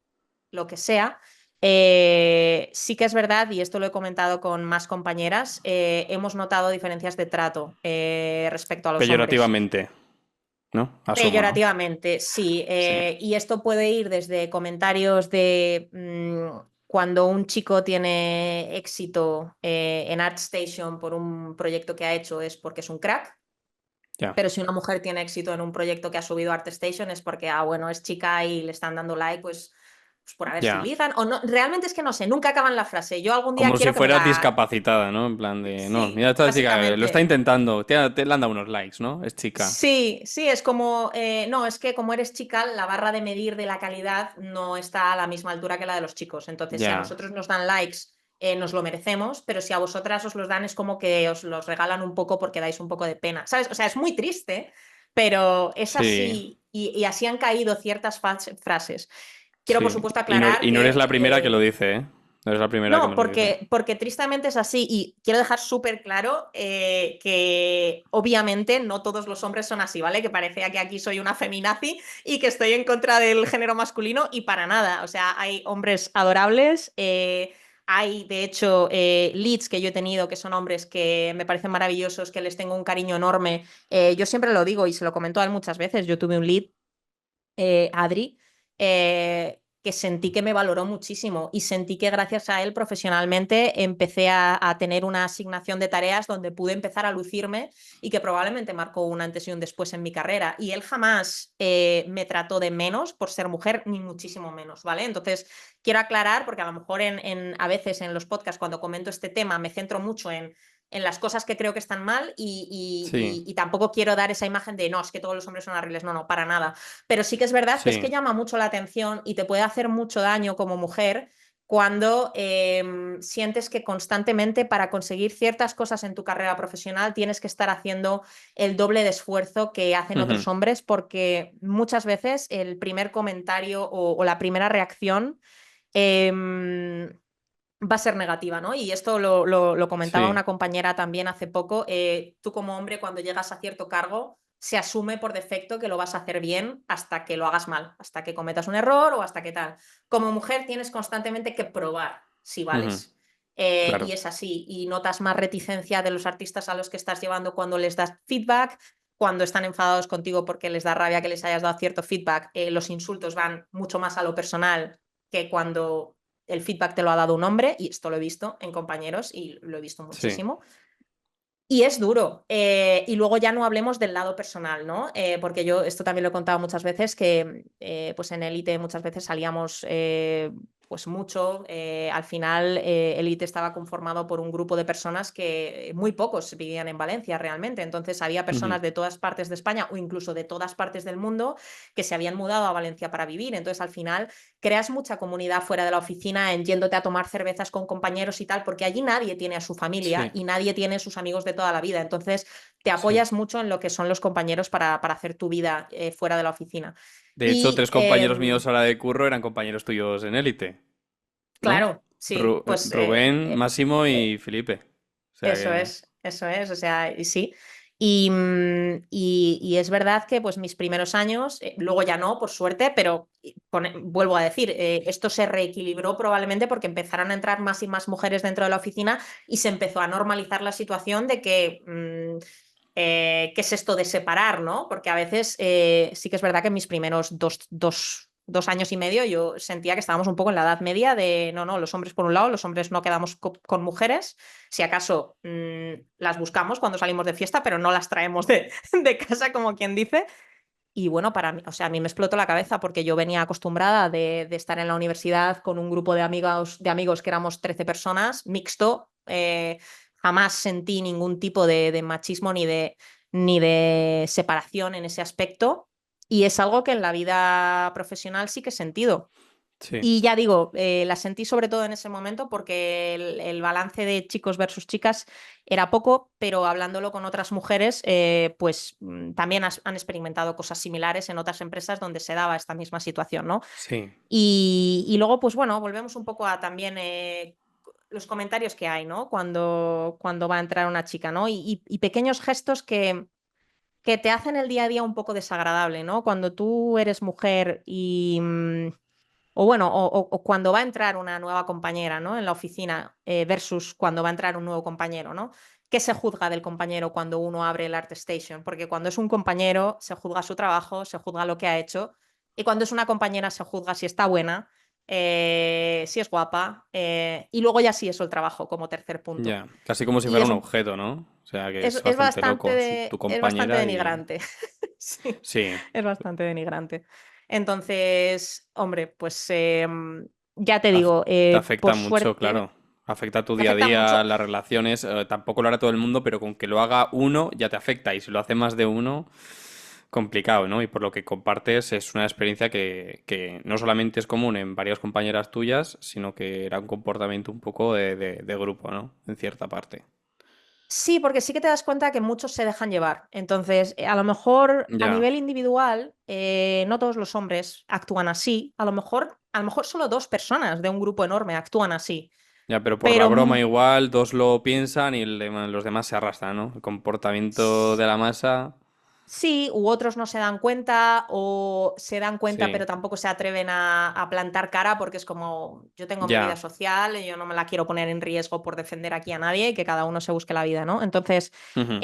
lo que sea, sí que es verdad, y esto lo he comentado con más compañeras, hemos notado diferencias de trato respecto a los hombres. peyorativamente, ¿no? Asumo, ¿no? Peyorativamente, sí. Sí, Y esto puede ir desde comentarios de cuando un chico tiene éxito en ArtStation por un proyecto que ha hecho es porque es un crack. ya, Pero si una mujer tiene éxito en un proyecto que ha subido a ArtStation es porque, bueno, es chica y le están dando like, pues por a ver si ya. ligan. O no, realmente es que no sé, nunca acaban la frase. Yo algún día Como si quiero que me fuera la. discapacitada, ¿no? En plan de, no, Sí, mira esta chica, lo está básicamente. intentando, le han dado unos likes, ¿no? Es chica. Sí, sí, es como, no, es que como eres chica, la barra de medir de la calidad no está a la misma altura que la de los chicos. Entonces, si a Ya, nosotros nos dan likes, nos lo merecemos, pero si a vosotras os los dan es como que os los regalan un poco porque dais un poco de pena, ¿sabes? O sea, es muy triste, pero es sí, así y así han caído ciertas frases. Quiero, por sí. supuesto, Y no, aclarar y no eres que la primera que lo dice, ¿eh? No eres la primera que no, me lo dice. porque tristemente es así y quiero dejar súper claro que obviamente no todos los hombres son así, ¿vale? Que parecía que aquí soy una feminazi y que estoy en contra del género masculino y para nada. O sea, hay hombres adorables, hay de hecho leads que yo he tenido que son hombres que me parecen maravillosos, que les tengo un cariño enorme. Yo siempre lo digo y se lo comento a él muchas veces, yo tuve un lead, Adri, que sentí que me valoró muchísimo y sentí que gracias a él profesionalmente empecé a tener una asignación de tareas donde pude empezar a lucirme y que probablemente marcó un antes y un después en mi carrera. Y él jamás me trató de menos por ser mujer, ni muchísimo menos, ¿vale? Entonces, quiero aclarar, porque a lo mejor a veces en los podcasts cuando comento este tema me centro mucho en las cosas que creo que están mal Sí, y tampoco quiero dar esa imagen de no, es que todos los hombres son horribles, no, no, para nada. Pero sí que es verdad que es que sí. llama mucho la atención y te puede hacer mucho daño como mujer cuando sientes que constantemente para conseguir ciertas cosas en tu carrera profesional tienes que estar haciendo el doble de esfuerzo que hacen Ujú. otros hombres porque muchas veces el primer comentario o la primera reacción va a ser negativa, ¿no? Y esto lo comentaba Sí, una compañera también hace poco. Tú como hombre, cuando llegas a cierto cargo, se asume por defecto que lo vas a hacer bien hasta que lo hagas mal, hasta que cometas un error o hasta que tal. Como mujer tienes constantemente que probar si ujú, vales. Y claro. es así. Y notas más reticencia de los artistas a los que estás llevando cuando les das feedback, cuando están enfadados contigo porque les da rabia que les hayas dado cierto feedback. Los insultos van mucho más a lo personal que cuando el feedback te lo ha dado un hombre, y esto lo he visto en compañeros y lo he visto Sí. muchísimo. Y es duro. Y luego ya no hablemos del lado personal, ¿no? Porque yo esto también lo he contado muchas veces, que pues en Elite muchas veces salíamos pues mucho. Al final Elite estaba conformado por un grupo de personas que muy pocos vivían en Valencia realmente. Entonces había Ujú. personas de todas partes de España o incluso de todas partes del mundo que se habían mudado a Valencia para vivir. Entonces al final creas mucha comunidad fuera de la oficina en yéndote a tomar cervezas con compañeros y tal, porque allí nadie tiene a su familia Sí, y nadie tiene sus amigos de toda la vida. Entonces, te Sí. apoyas mucho en lo que son los compañeros para hacer tu vida fuera de la oficina. De hecho, Y 3 compañeros míos ahora de curro eran compañeros tuyos en Élite, ¿no? claro, sí, pues Rubén, Máximo y Felipe. O sea que eso es, o sea, y sí. Y es verdad que pues mis primeros años, luego ya no, por suerte, pero vuelvo a decir, esto se reequilibró probablemente porque empezaron a entrar más y más mujeres dentro de la oficina y se empezó a normalizar la situación de que ¿qué es esto de separar, ¿no? Porque a veces sí que es verdad que en mis primeros dos años y medio yo sentía que estábamos un poco en la edad media de, no, los hombres por un lado, los hombres no quedamos con mujeres, si acaso las buscamos cuando salimos de fiesta, pero no las traemos de casa, como quien dice. Y bueno, para mí, o sea, a mí me explotó la cabeza porque yo venía acostumbrada de estar en la universidad con un grupo de amigos que éramos 13 personas, mixto. Jamás sentí ningún tipo de machismo ni de separación en ese aspecto. Y es algo que en la vida profesional sí que he sentido. sí. Y ya digo, la sentí sobre todo en ese momento porque el balance de chicos versus chicas era poco, pero hablándolo con otras mujeres, pues también han experimentado cosas similares en otras empresas donde se daba esta misma situación, ¿no? Sí. Y luego, pues bueno, volvemos un poco a también los comentarios que hay, ¿no? Cuando va a entrar una chica, ¿no? Y pequeños gestos que te hacen el día a día un poco desagradable, ¿no? Cuando tú eres mujer o bueno, o cuando va a entrar una nueva compañera, ¿no? En la oficina versus cuando va a entrar un nuevo compañero, ¿no? ¿Qué se juzga del compañero cuando uno abre el ArtStation? Porque cuando es un compañero se juzga su trabajo, se juzga lo que ha hecho, y cuando es una compañera se juzga si está buena, si es guapa, y luego ya sí eso el trabajo como tercer punto. Ya. Casi como si Y fuera es, un un, objeto, ¿no? O sea que es, es es bastante bastante loco tu es bastante compañera y. denigrante. Sí, Sí. es bastante denigrante. Entonces, hombre, pues ya te Af- digo, Te por afecta mucho, suerte, claro. Afecta a tu te día a afecta día, mucho. las relaciones. Tampoco lo hará todo el mundo, pero con que lo haga uno ya te afecta. Y si lo hace más de uno, complicado, ¿no? Y por lo que compartes, es una experiencia que no solamente es común en varias compañeras tuyas, sino que era un comportamiento un poco de grupo, ¿no? En cierta parte. Sí, porque sí que te das cuenta que muchos se dejan llevar. Entonces, a lo mejor a Ya. nivel individual, no todos los hombres actúan así. A lo mejor solo dos personas de un grupo enorme actúan así. Ya, pero por la Pero broma igual, dos lo piensan y los demás se arrastran, ¿no? El comportamiento de la masa, sí, u otros no se dan cuenta o se dan cuenta sí. pero tampoco se atreven a plantar cara porque es como yo tengo mi vida Ya. social y yo no me la quiero poner en riesgo por defender aquí a nadie y que cada uno se busque la vida, ¿no? Entonces, Ujú.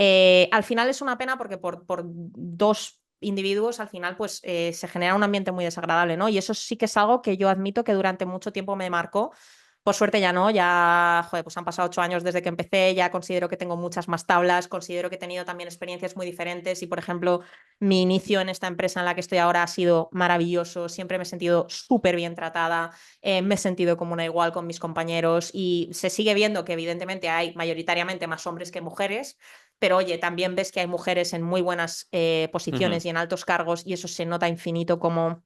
al final es una pena porque por dos individuos al final pues se genera un ambiente muy desagradable, ¿no? Y eso sí que es algo que yo admito que durante mucho tiempo me marcó. Por suerte ya no, ya, joder, pues han pasado 8 años desde que empecé, ya considero que tengo muchas más tablas, considero que he tenido también experiencias muy diferentes y, por ejemplo, mi inicio en esta empresa en la que estoy ahora ha sido maravilloso, siempre me he sentido súper bien tratada, me he sentido como una igual con mis compañeros y se sigue viendo que evidentemente hay mayoritariamente más hombres que mujeres, pero oye, también ves que hay mujeres en muy buenas Ujú. posiciones y en altos cargos y eso se nota infinito como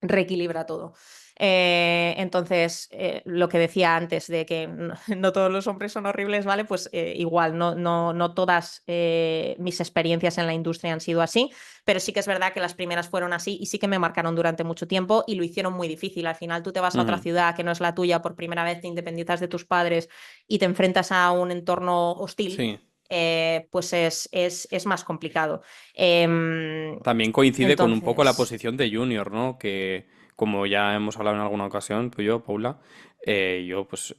reequilibra todo. Entonces, lo que decía antes de que no todos los hombres son horribles, ¿vale? Pues igual, no todas mis experiencias en la industria han sido así, pero sí que es verdad que las primeras fueron así y sí que me marcaron durante mucho tiempo y lo hicieron muy difícil. Al final tú te vas a otra Ujú. ciudad que no es la tuya, por primera vez te independizas de tus padres y te enfrentas a un entorno hostil. Sí. Pues es más complicado. Em, También coincide con un poco la entonces, posición de Junior, ¿no? Que como ya hemos hablado en alguna ocasión, tú y yo, Paula, yo pues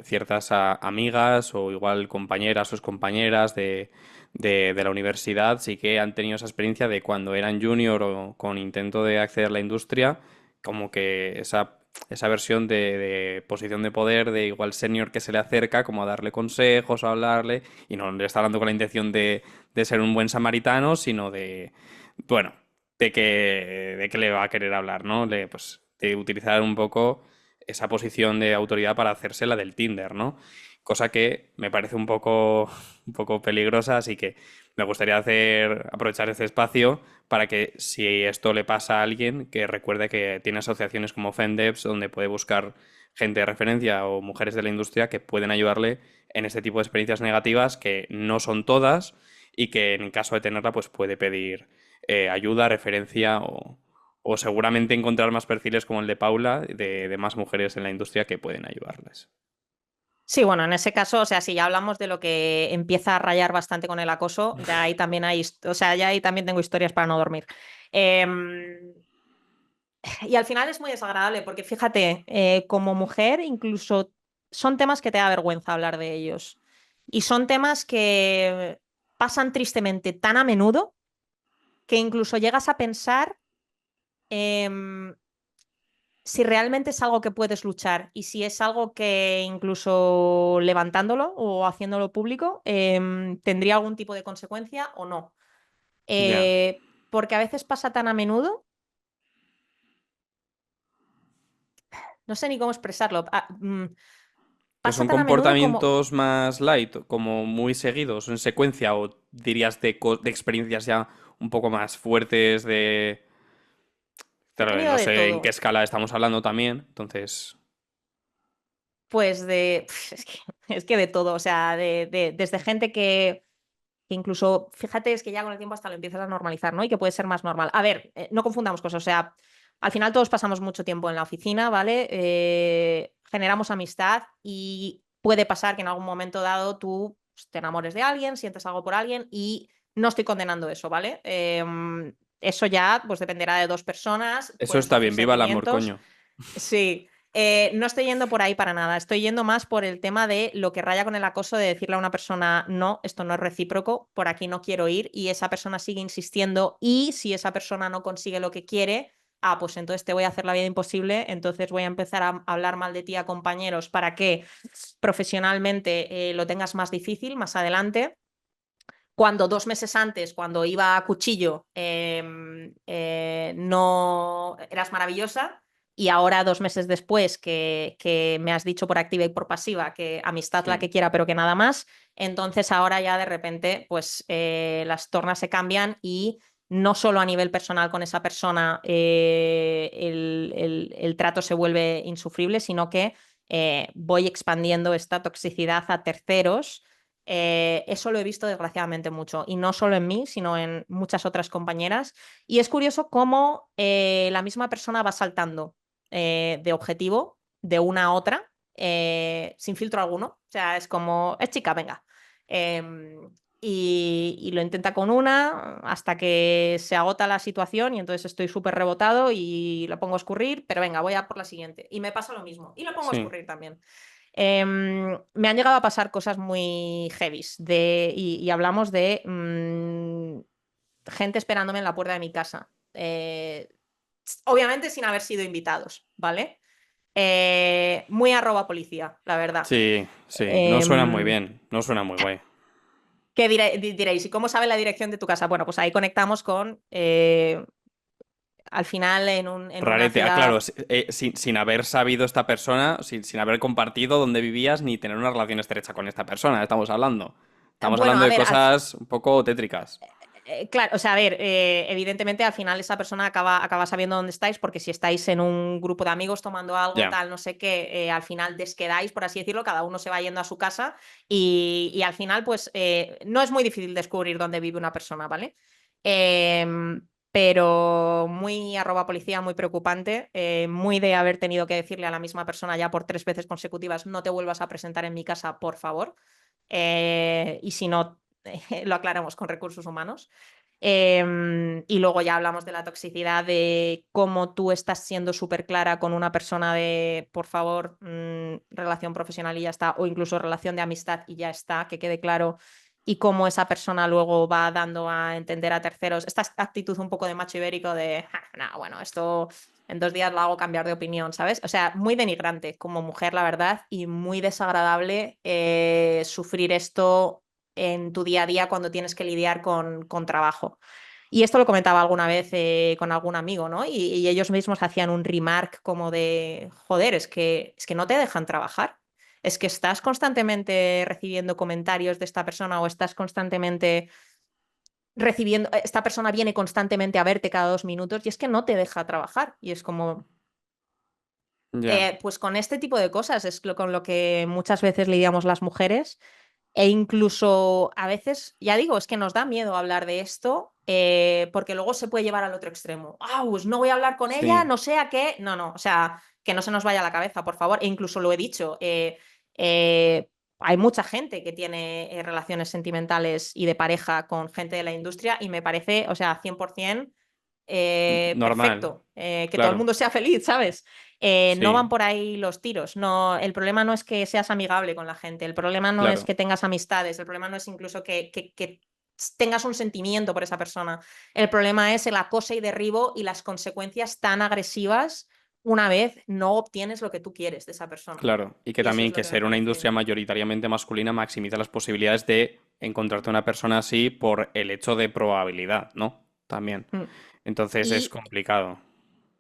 ciertas amigas o igual compañeras o excompañeras de la universidad sí que han tenido esa experiencia de cuando eran junior o con intento de acceder a la industria, como que esa versión de posición de poder de igual senior que se le acerca como a darle consejos, a hablarle y no le está hablando con la intención de ser un buen samaritano, sino bueno, de que le va a querer hablar, ¿no? Pues, de utilizar un poco esa posición de autoridad para hacerse la del Tinder, ¿no? Cosa que me parece un poco peligrosa, así que me gustaría aprovechar este espacio para que si esto le pasa a alguien, que recuerde que tiene asociaciones como FENDEPS, donde puede buscar gente de referencia o mujeres de la industria que pueden ayudarle en este tipo de experiencias negativas, que no son todas y que en caso de tenerla, pues puede pedir ayuda, referencia o seguramente encontrar más perfiles como el de Paula, de más mujeres en la industria que pueden ayudarles. Sí, bueno, en ese caso, o sea, si ya hablamos de lo que empieza a rayar bastante con el acoso, ya ahí también hay, o sea, ya ahí también tengo historias para no dormir. Em, y al final es muy desagradable porque fíjate, como mujer incluso son temas que te da vergüenza hablar de ellos. Y son temas que pasan tristemente tan a menudo que incluso llegas a pensar em, si realmente es algo que puedes luchar y si es algo que incluso levantándolo o haciéndolo público tendría algún tipo de consecuencia o no. Ya. Porque a veces pasa tan a menudo, no sé ni cómo expresarlo. Que Pasa son tan a menudo como, comportamientos más light, como muy seguidos, en secuencia, o dirías de experiencias ya un poco más fuertes de... he Claro, tenido no de sé en qué todo. escala estamos hablando también, entonces... Pues es que de todo, o sea, desde gente que incluso, fíjate, es que ya con el tiempo hasta lo empiezas a normalizar, ¿no? Y que puede ser más normal. A ver, no confundamos cosas, o sea, al final todos pasamos mucho tiempo en la oficina, ¿vale? Generamos amistad y puede pasar que en algún momento dado tú pues, te enamores de alguien, sientes algo por alguien y no estoy condenando eso, ¿vale? Eso ya pues dependerá de dos personas, Eso pueden está surgir bien, viva el amor, sentimientos. coño. Sí, no estoy yendo por ahí para nada, estoy yendo más por el tema de lo que raya con el acoso de decirle a una persona, no, esto no es recíproco, por aquí no quiero ir y esa persona sigue insistiendo y si esa persona no consigue lo que quiere, pues entonces te voy a hacer la vida imposible, entonces voy a empezar a hablar mal de ti a compañeros para que profesionalmente lo tengas más difícil más adelante. Cuando 2 meses antes, cuando iba a cuchillo, no eras maravillosa y ahora 2 meses después que me has dicho por activa y por pasiva que amistad la Sí. que quiera pero que nada más, entonces ahora ya de repente pues las tornas se cambian y no solo a nivel personal con esa persona el trato se vuelve insufrible, sino que voy expandiendo esta toxicidad a terceros. Eso lo he visto desgraciadamente mucho, y no solo en mí, sino en muchas otras compañeras. Y es curioso cómo la misma persona va saltando de objetivo de una a otra sin filtro alguno. O sea, es como, es chica, venga. Y lo intenta con una hasta que se agota la situación y entonces estoy súper rebotado y lo pongo a escurrir, pero venga, voy a por la siguiente. Y me pasa lo mismo. Y lo pongo a Sí. escurrir también. Me han llegado a pasar cosas muy heavies y hablamos de gente esperándome en la puerta de mi casa. Obviamente sin haber sido invitados, ¿vale? Muy arroba policía, la verdad. Sí, sí, no suena muy Em, bien, no suena muy guay. ¿Qué diréis? ¿Y cómo sabe la dirección de tu casa? Bueno, pues ahí conectamos con, al final, en una Rarete, claro, ciudad. sin haber sabido esta persona, sin haber compartido dónde vivías ni tener una relación estrecha con esta persona, estamos hablando. Estamos Bueno, hablando a de ver, cosas un poco tétricas. claro, o sea, a ver, evidentemente al final esa persona acaba sabiendo dónde estáis, porque si estáis en un grupo de amigos tomando algo, Ya, tal, no sé qué, al final desquedáis, por así decirlo, cada uno se va yendo a su casa y al final, pues, no es muy difícil descubrir dónde vive una persona, ¿vale? Pero muy arroba policía, muy preocupante, muy de haber tenido que decirle a la misma persona ya por 3 veces consecutivas, no te vuelvas a presentar en mi casa, por favor. Y si no, lo aclaramos con recursos humanos. Y luego ya hablamos de la toxicidad, de cómo tú estás siendo súper clara con una persona de, por favor, relación profesional y ya está, o incluso relación de amistad y ya está, que quede claro, y cómo esa persona luego va dando a entender a terceros esta actitud un poco de macho ibérico de, no, bueno, esto en 2 días lo hago cambiar de opinión, ¿sabes? O sea, muy denigrante como mujer, la verdad, y muy desagradable sufrir esto en tu día a día cuando tienes que lidiar con trabajo. Y esto lo comentaba alguna vez con algún amigo, ¿no? Y ellos mismos hacían un remark como de, joder, es que no te dejan trabajar. Es que estás constantemente recibiendo comentarios de esta persona o estás constantemente recibiendo, esta persona viene constantemente a verte cada 2 minutos y es que no te deja trabajar. Y es como, ya. pues con este tipo de cosas es con lo que muchas veces lidiamos las mujeres E incluso a veces, ya digo, es que nos da miedo hablar de esto porque luego se puede llevar al otro extremo. Ah, pues no voy a hablar con ella, Sí, no sé a qué. No, no, o sea, que no se nos vaya a la cabeza, por favor. E incluso lo he dicho. Eh, hay mucha gente que tiene relaciones sentimentales y de pareja con gente de la industria y me parece, o sea, 100% normal, perfecto, que todo el claro, mundo sea feliz, ¿sabes? No van sí, por ahí los tiros. No, el problema no es que seas amigable con la gente, el problema no es claro, que tengas amistades, el problema no es incluso que tengas un sentimiento por esa persona. El problema es el acoso y derribo y las consecuencias tan agresivas una vez no obtienes lo que tú quieres de esa persona. claro. Y que Y eso también es lo que que me ser una industria parece. mayoritariamente masculina maximiza las posibilidades de encontrarte una persona así por el hecho de probabilidad, ¿no? También. Mm. Entonces es Y complicado.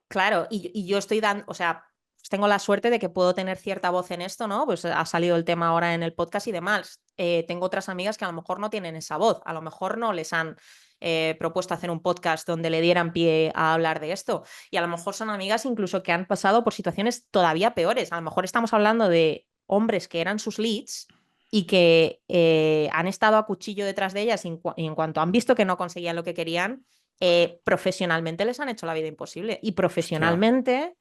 claro, y yo estoy dando, o sea, pues tengo la suerte de que puedo tener cierta voz en esto, ¿no? Pues ha salido el tema ahora en el podcast y demás. Tengo otras amigas que a lo mejor no tienen esa voz, a lo mejor no les han propuesto hacer un podcast donde le dieran pie a hablar de esto. Y a lo mejor son amigas incluso que han pasado por situaciones todavía peores. A lo mejor estamos hablando de hombres que eran sus leads y que han estado a cuchillo detrás de ellas y en cuanto han visto que no conseguían lo que querían profesionalmente les han hecho la vida imposible y Hostia, profesionalmente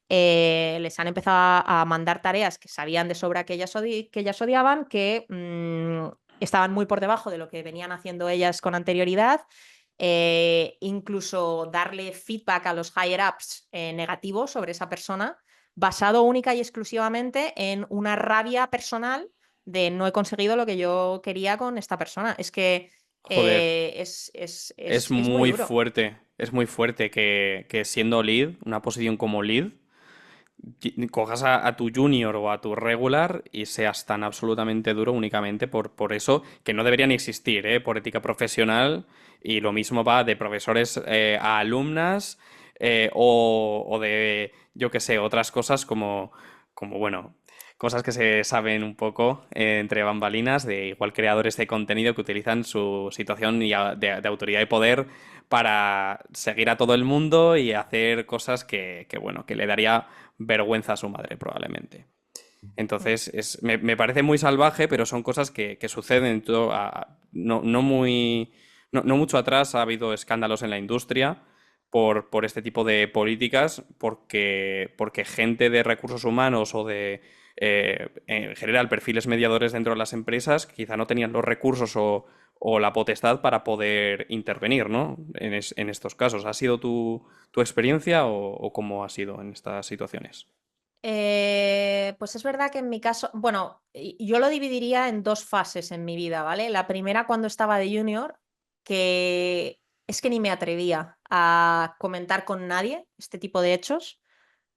les han empezado a mandar tareas que sabían de sobra que ellas odiaban, que estaban muy por debajo de lo que venían haciendo ellas con anterioridad. Incluso darle feedback a los higher ups negativos sobre esa persona, basado única y exclusivamente en una rabia personal de no he conseguido lo que yo quería con esta persona. Es que joder. es muy duro. Es muy fuerte que siendo lead, una posición como lead, cojas a tu junior o a tu regular y seas tan absolutamente duro únicamente por eso, que no debería ni existir, ¿eh? Por ética profesional, y lo mismo va de profesores a alumnas o de, yo qué sé, otras cosas como, bueno, cosas que se saben un poco entre bambalinas, de igual creadores de contenido que utilizan su situación de autoridad y poder para seguir a todo el mundo y hacer cosas bueno, que le daría vergüenza a su madre, probablemente. Mm. Entonces, me parece muy salvaje, pero son cosas que suceden no muy, no mucho atrás ha habido escándalos en la industria por este tipo de políticas, porque gente de recursos humanos o en general, perfiles mediadores dentro de las empresas quizá no tenían los recursos o la potestad para poder intervenir, ¿no? En estos casos. ¿Ha sido tu experiencia o cómo ha sido en estas situaciones? Pues es verdad que en mi caso, bueno, yo lo dividiría en dos fases en mi vida, ¿vale? La primera cuando estaba de junior, que es que ni me atrevía a comentar con nadie este tipo de hechos,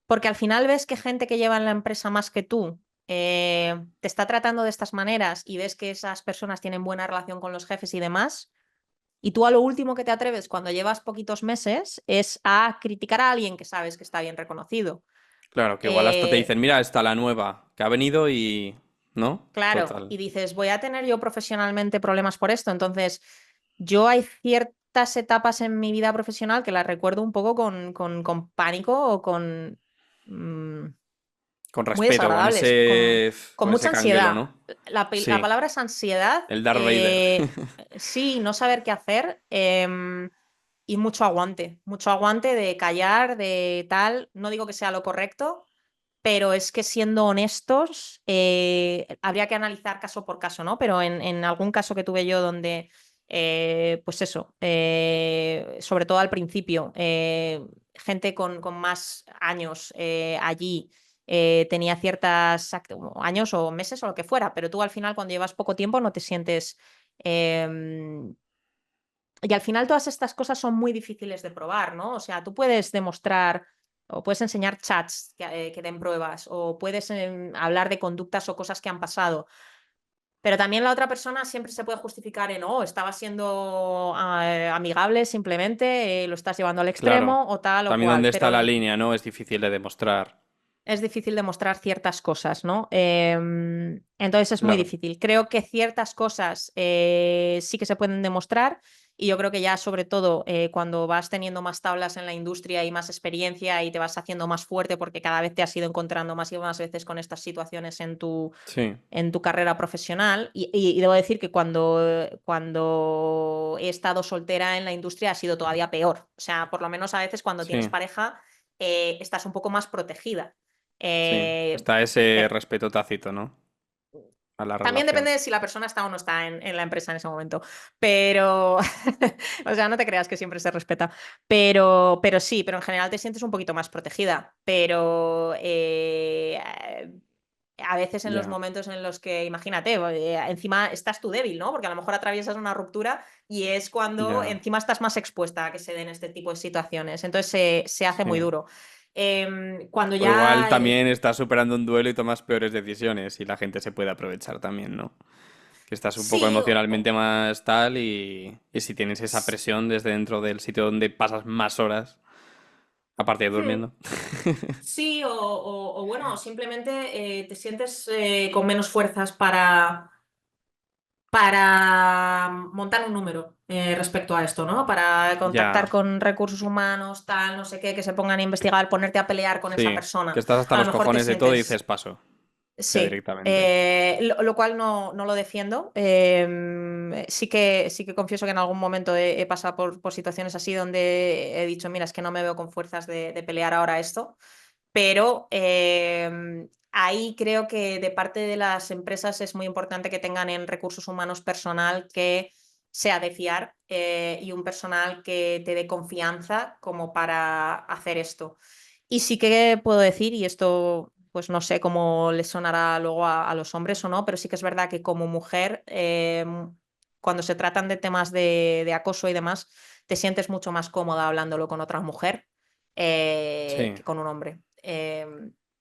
porque al final ves que gente que lleva en la empresa más que tú te está tratando de estas maneras y ves que esas personas tienen buena relación con los jefes y demás, y tú a lo último que te atreves cuando llevas poquitos meses es a criticar a alguien que sabes que está bien reconocido. Claro, que igual hasta te Eh, dicen, mira, está la nueva, que ha venido y... ¿No? Claro, Total. y dices, voy a tener yo profesionalmente problemas por esto. Entonces, yo hay ciertas etapas en mi vida profesional que las recuerdo un poco con pánico o con mm, Con muy respeto, desagradables, con con ese mucha canguelo, ansiedad. ¿no? La Sí, palabra es ansiedad, el Darth Vader. sí, no saber qué hacer y mucho aguante de callar, de tal. No digo que sea lo correcto, pero es que siendo honestos, habría que analizar caso por caso, ¿no? Pero en algún caso que tuve yo donde, pues eso, sobre todo al principio, gente con más años allí tenía ciertas años o meses o lo que fuera, pero tú al final cuando llevas poco tiempo no te sientes... y al final todas estas cosas son muy difíciles de probar, ¿no? O sea, tú puedes demostrar o puedes enseñar chats que den pruebas o puedes hablar de conductas o cosas que han pasado, pero también la otra persona siempre se puede justificar en, oh, estaba siendo amigable simplemente, lo estás llevando al Claro. extremo o tal o También cual, dónde está pero la línea, ¿no? Es difícil de demostrar. es difícil demostrar ciertas cosas, ¿no? Entonces es muy Claro, difícil. Creo que ciertas cosas sí que se pueden demostrar y yo creo que ya sobre todo cuando vas teniendo más tablas en la industria y más experiencia y te vas haciendo más fuerte porque cada vez te has ido encontrando más y más veces con estas situaciones sí, en tu carrera profesional y debo decir que cuando he estado soltera en la industria ha sido todavía peor. O sea, por lo menos a veces cuando tienes sí, pareja estás un poco más protegida. sí. Eh, Está ese pero respeto tácito, ¿no? A la también relación. depende de si la persona está o no está en la empresa en ese momento. Pero, o sea, no te creas que siempre se respeta. Pero sí, pero en general te sientes un poquito más protegida. Pero a veces en los Ya, momentos en los que, imagínate, encima estás tú débil, ¿no? Porque a lo mejor atraviesas una ruptura y es cuando ya. encima estás más expuesta a que se den este tipo de situaciones. Entonces se hace muy Sí. duro. Cuando O igual ya también estás superando un duelo y tomas peores decisiones y la gente se puede aprovechar también, ¿no? Que estás un poco sí, emocionalmente más tal y si tienes esa presión desde dentro del sitio donde pasas más horas, aparte de hmm, durmiendo. sí, o bueno, simplemente te sientes con menos fuerzas para montar un número respecto a esto, ¿no? Para contactar Ya, con recursos humanos, tal, no sé qué, que se pongan a investigar, ponerte a pelear con esa sí, que persona. estás hasta A lo los mejor te cojones de todo y dices sientes. paso, ya Sí, directamente. lo cual no lo defiendo. Sí que confieso que en algún momento he pasado por situaciones así donde he dicho, mira, es que no me veo con fuerzas de pelear ahora esto. Pero ahí creo que de parte de las empresas es muy importante que tengan en recursos humanos personal que sea de fiar y un personal que te dé confianza como para hacer esto. Y sí que puedo decir, y esto pues no sé cómo le sonará luego a los hombres o no, pero sí que es verdad que como mujer, cuando se tratan de temas de acoso y demás, te sientes mucho más cómoda hablándolo con otra mujer Sí, que con un hombre.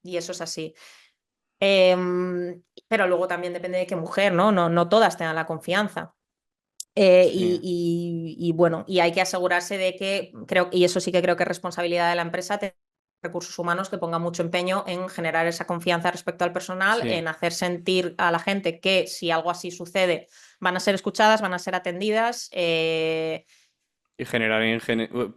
Y eso es así. Em, pero luego también depende de qué mujer, ¿no? No todas tengan la confianza. sí. Y bueno, y hay que asegurarse de que, creo, y eso sí que creo que es responsabilidad de la empresa, tener recursos humanos que pongan mucho empeño en generar esa confianza respecto al personal, Sí, en hacer sentir a la gente que si algo así sucede, van a ser escuchadas, van a ser atendidas. y generar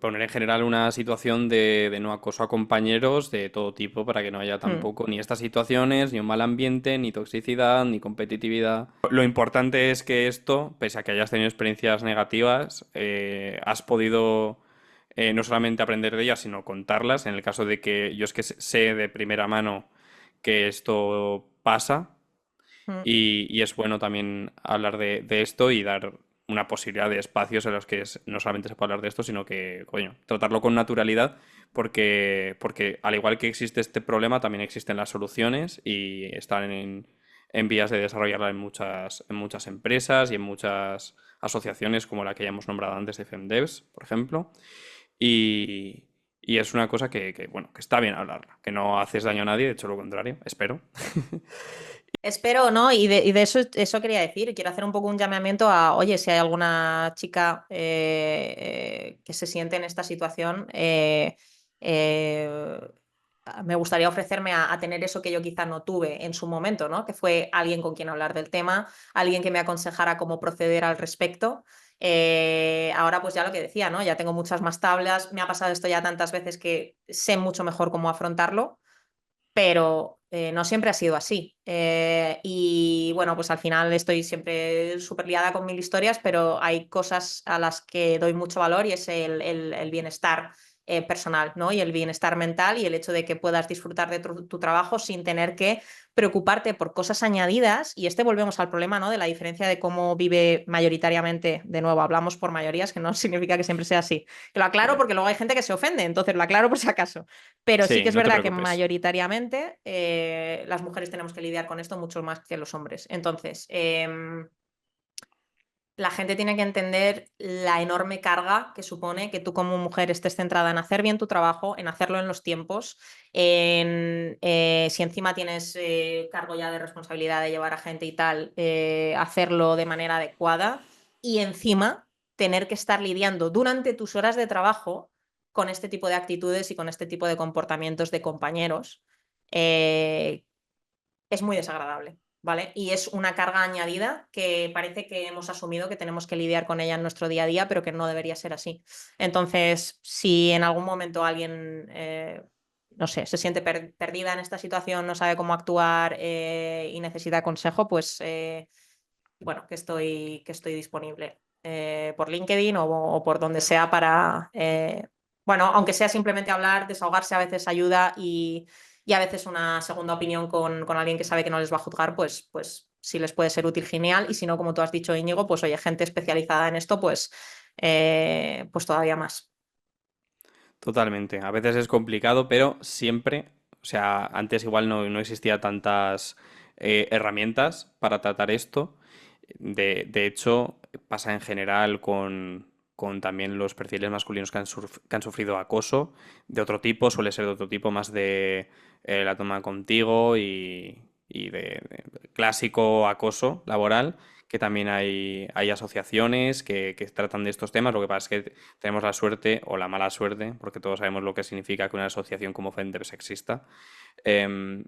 poner en general una situación de no acoso a compañeros de todo tipo para que no haya Hmm, tampoco ni estas situaciones, ni un mal ambiente, ni toxicidad, ni competitividad. Lo importante es que esto, pese a que hayas tenido experiencias negativas, has podido no solamente aprender de ellas, sino contarlas. En el caso de que yo es que sé de primera mano que esto pasa hmm. y es bueno también hablar de esto y dar una posibilidad de espacios en los que no solamente se puede hablar de esto, sino que, coño, tratarlo con naturalidad, porque al igual que existe este problema, también existen las soluciones y están en vías de desarrollarla en muchas empresas y en muchas asociaciones como la que ya hemos nombrado antes de FEMDEVS, por ejemplo. Y, y es una cosa bueno, que está bien hablarla, que no haces daño a nadie, de hecho lo contrario, espero. Espero, ¿no? Y de eso quería decir. Quiero hacer un poco un llamamiento a, oye, si hay alguna chica que se siente en esta situación, eh, me gustaría ofrecerme a tener eso que yo quizá no tuve en su momento, ¿no? Que fue alguien con quien hablar del tema, alguien que me aconsejara cómo proceder al respecto. Ahora, pues ya lo que decía, ¿no? Ya tengo muchas más tablas, me ha pasado esto ya tantas veces que sé mucho mejor cómo afrontarlo, pero no siempre ha sido así. Y bueno, pues al final estoy siempre súper liada con mil historias, pero hay cosas a las que doy mucho valor y es el bienestar personal, ¿no? Y el bienestar mental y el hecho de que puedas disfrutar de tu trabajo sin tener que preocuparte por cosas añadidas. Y volvemos al problema, ¿no? De la diferencia de cómo vive mayoritariamente, de nuevo, hablamos por mayorías, que no significa que siempre sea así. Que lo aclaro porque luego hay gente que se ofende, entonces lo aclaro por si acaso. Pero sí que Sí, es no te verdad que preocupes. mayoritariamente las mujeres tenemos que lidiar con esto mucho más que los hombres. Entonces, la gente tiene que entender la enorme carga que supone que tú como mujer estés centrada en hacer bien tu trabajo, en hacerlo en los tiempos, si encima tienes cargo ya de responsabilidad de llevar a gente y tal, hacerlo de manera adecuada y encima tener que estar lidiando durante tus horas de trabajo con este tipo de actitudes y con este tipo de comportamientos de compañeros eh, es muy desagradable, ¿vale? Y es una carga añadida que parece que hemos asumido que tenemos que lidiar con ella en nuestro día a día, pero que no debería ser así. Entonces, si en algún momento alguien, no sé, se siente perdida en esta situación, no sabe cómo actuar y necesita consejo, pues bueno, que estoy disponible por LinkedIn o por donde sea para, bueno, aunque sea simplemente hablar, desahogarse a veces ayuda y a veces una segunda opinión con alguien que sabe que no les va a juzgar, pues si les puede ser útil, genial. Y si no, como tú has dicho, Íñigo, pues oye, gente especializada en esto, pues todavía más. Totalmente. A veces es complicado, pero siempre, o sea, antes igual no existía tantas herramientas para tratar esto. De hecho, pasa en general con también los perfiles masculinos que han sufrido acoso de otro tipo, suele ser de otro tipo, más de la toma contigo y de clásico acoso laboral, que también hay asociaciones que tratan de estos temas. Lo que pasa es que tenemos la suerte o la mala suerte, porque todos sabemos lo que significa que una asociación como Fenders exista. em,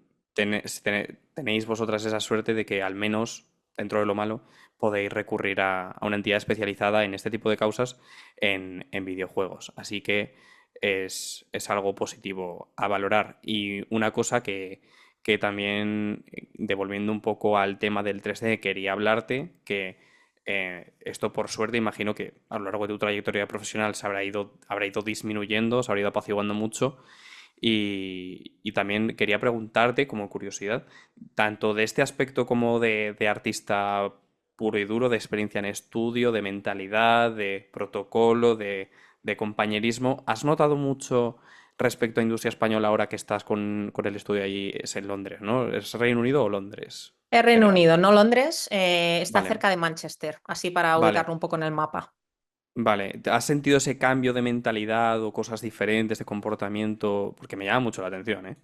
Tenéis vosotras esa suerte de que al menos, dentro de lo malo, podéis recurrir a una entidad especializada en este tipo de causas en videojuegos. Así que es algo positivo a valorar. Y una cosa que también, devolviendo un poco al tema del 3D, quería hablarte, que esto por suerte imagino que a lo largo de tu trayectoria profesional habrá ido disminuyendo, se habrá ido apaciguando mucho. Y también quería preguntarte, como curiosidad, tanto de este aspecto como de artista puro y duro, de experiencia en estudio, de mentalidad, de protocolo, de compañerismo, ¿has notado mucho respecto a industria española ahora que estás con el estudio allí? Es en Londres, ¿no? ¿Es Reino Unido o Londres? Es Reino General. Unido, no Londres, está Vale, cerca de Manchester, así para vale, ubicarlo un poco en el mapa. vale. ¿Has sentido ese cambio de mentalidad o cosas diferentes de comportamiento? Porque me llama mucho la atención, ¿eh?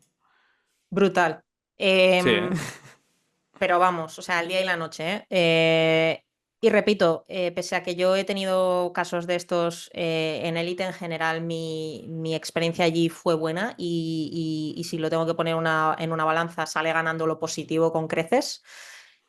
Brutal. Sí, ¿eh? Pero vamos, o sea, el día y la noche, ¿eh? Y repito, pese a que yo he tenido casos de estos en élite en general, mi experiencia allí fue buena y si lo tengo que poner en una balanza, sale ganando lo positivo con creces.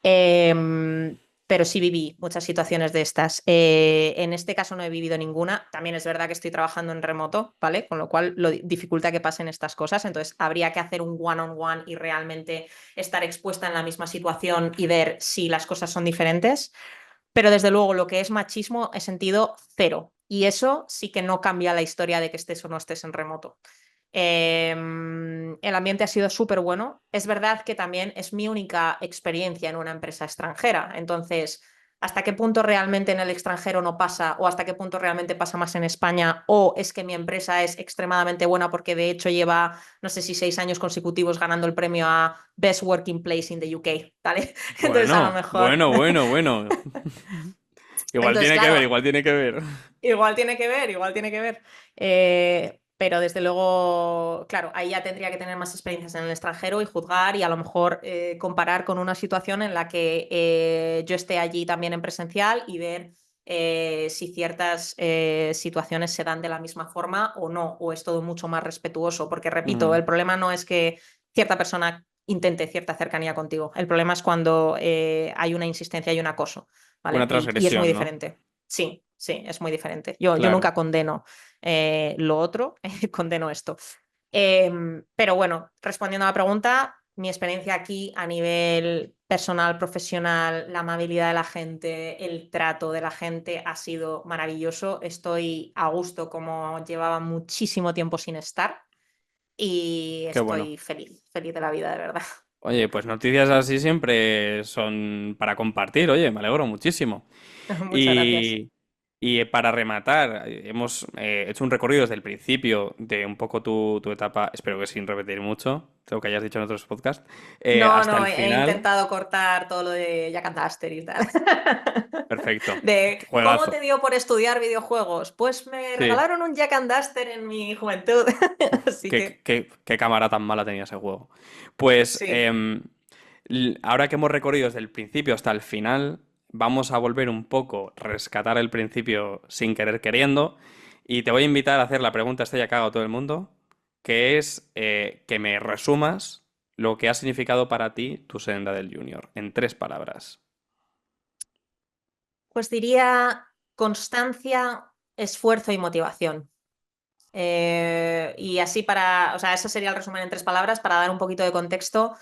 Pero sí viví muchas situaciones de estas. En este caso no he vivido ninguna. También es verdad que estoy trabajando en remoto, ¿vale? Con lo cual lo dificulta que pasen estas cosas. Entonces habría que hacer un one-on-one y realmente estar expuesta en la misma situación y ver si las cosas son diferentes. Pero desde luego lo que es machismo he sentido cero. Y eso sí que no cambia la historia de que estés o no estés en remoto. El ambiente ha sido súper bueno. Es verdad que también es mi única experiencia en una empresa extranjera. Entonces, ¿hasta qué punto realmente en el extranjero no pasa o hasta qué punto realmente pasa más en España? ¿O es que mi empresa es extremadamente buena porque de hecho lleva, no sé si 6 años consecutivos ganando el premio a Best Working Place in the UK, ¿vale? Entonces, a lo Bueno, mejor... bueno, bueno, bueno. Igual Entonces, tiene que ver, claro, igual tiene que ver. igual tiene que ver, igual tiene que ver. Pero desde luego, claro, ahí ya tendría que tener más experiencias en el extranjero y juzgar y a lo mejor comparar con una situación en la que yo esté allí también en presencial y ver si ciertas situaciones se dan de la misma forma o no, o es todo mucho más respetuoso. Porque repito, Mm, el problema no es que cierta persona intente cierta cercanía contigo. El problema es cuando hay una insistencia y un acoso, ¿vale? una Y es muy transgresión, ¿no? diferente. Sí, sí, es muy diferente. Yo Claro. nunca condeno lo otro, condeno esto. Pero bueno, respondiendo a la pregunta, mi experiencia aquí a nivel personal, profesional, la amabilidad de la gente, el trato de la gente ha sido maravilloso. Estoy a gusto como llevaba muchísimo tiempo sin estar y Qué bueno. estoy feliz, feliz de la vida, de verdad. Oye, pues noticias así siempre son para compartir, oye, me alegro muchísimo. Muchas gracias. Y, y para rematar, hemos hecho un recorrido desde el principio de un poco tu etapa, espero que sin repetir mucho, lo que hayas dicho en otros podcasts, No, hasta no, el he final. intentado cortar todo lo de Jack and Daxter y tal. Perfecto. De cómo Juegazo. te dio por estudiar videojuegos. Pues me Sí. regalaron un Jack and Daxter en mi juventud. Así Qué, que qué cámara tan mala tenía ese juego. Pues sí. ahora que hemos recorrido desde el principio hasta el final, vamos a volver un poco, rescatar el principio sin querer queriendo, y te voy a invitar a hacer la pregunta estrella que haga todo el mundo, que es que me resumas lo que ha significado para ti tu senda del junior, en 3 palabras. Pues diría constancia, esfuerzo y motivación. Y así o sea, ese sería el resumen en 3 palabras para dar un poquito de contexto.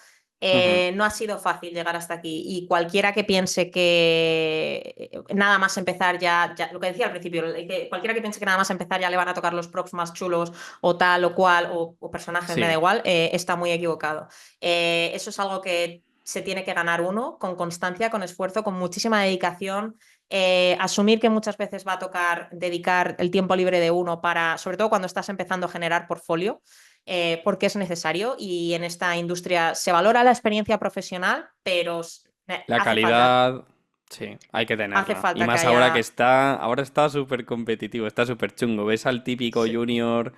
Ujú. No ha sido fácil llegar hasta aquí y cualquiera que piense que nada más empezar lo que decía al principio, que cualquiera que piense que nada más empezar ya le van a tocar los props más chulos o tal o cual o personajes, me da Sí, igual, está muy equivocado. Eso es algo que se tiene que ganar uno con constancia, con esfuerzo, con muchísima dedicación. Asumir que muchas veces va a tocar dedicar el tiempo libre de uno para, sobre todo cuando estás empezando a generar portfolio, porque es necesario y en esta industria se valora la experiencia profesional, pero la calidad, sí, hay que hace tenerla. Y falta que más haya... ahora está súper competitivo, está súper chungo. Ves al típico Sí. junior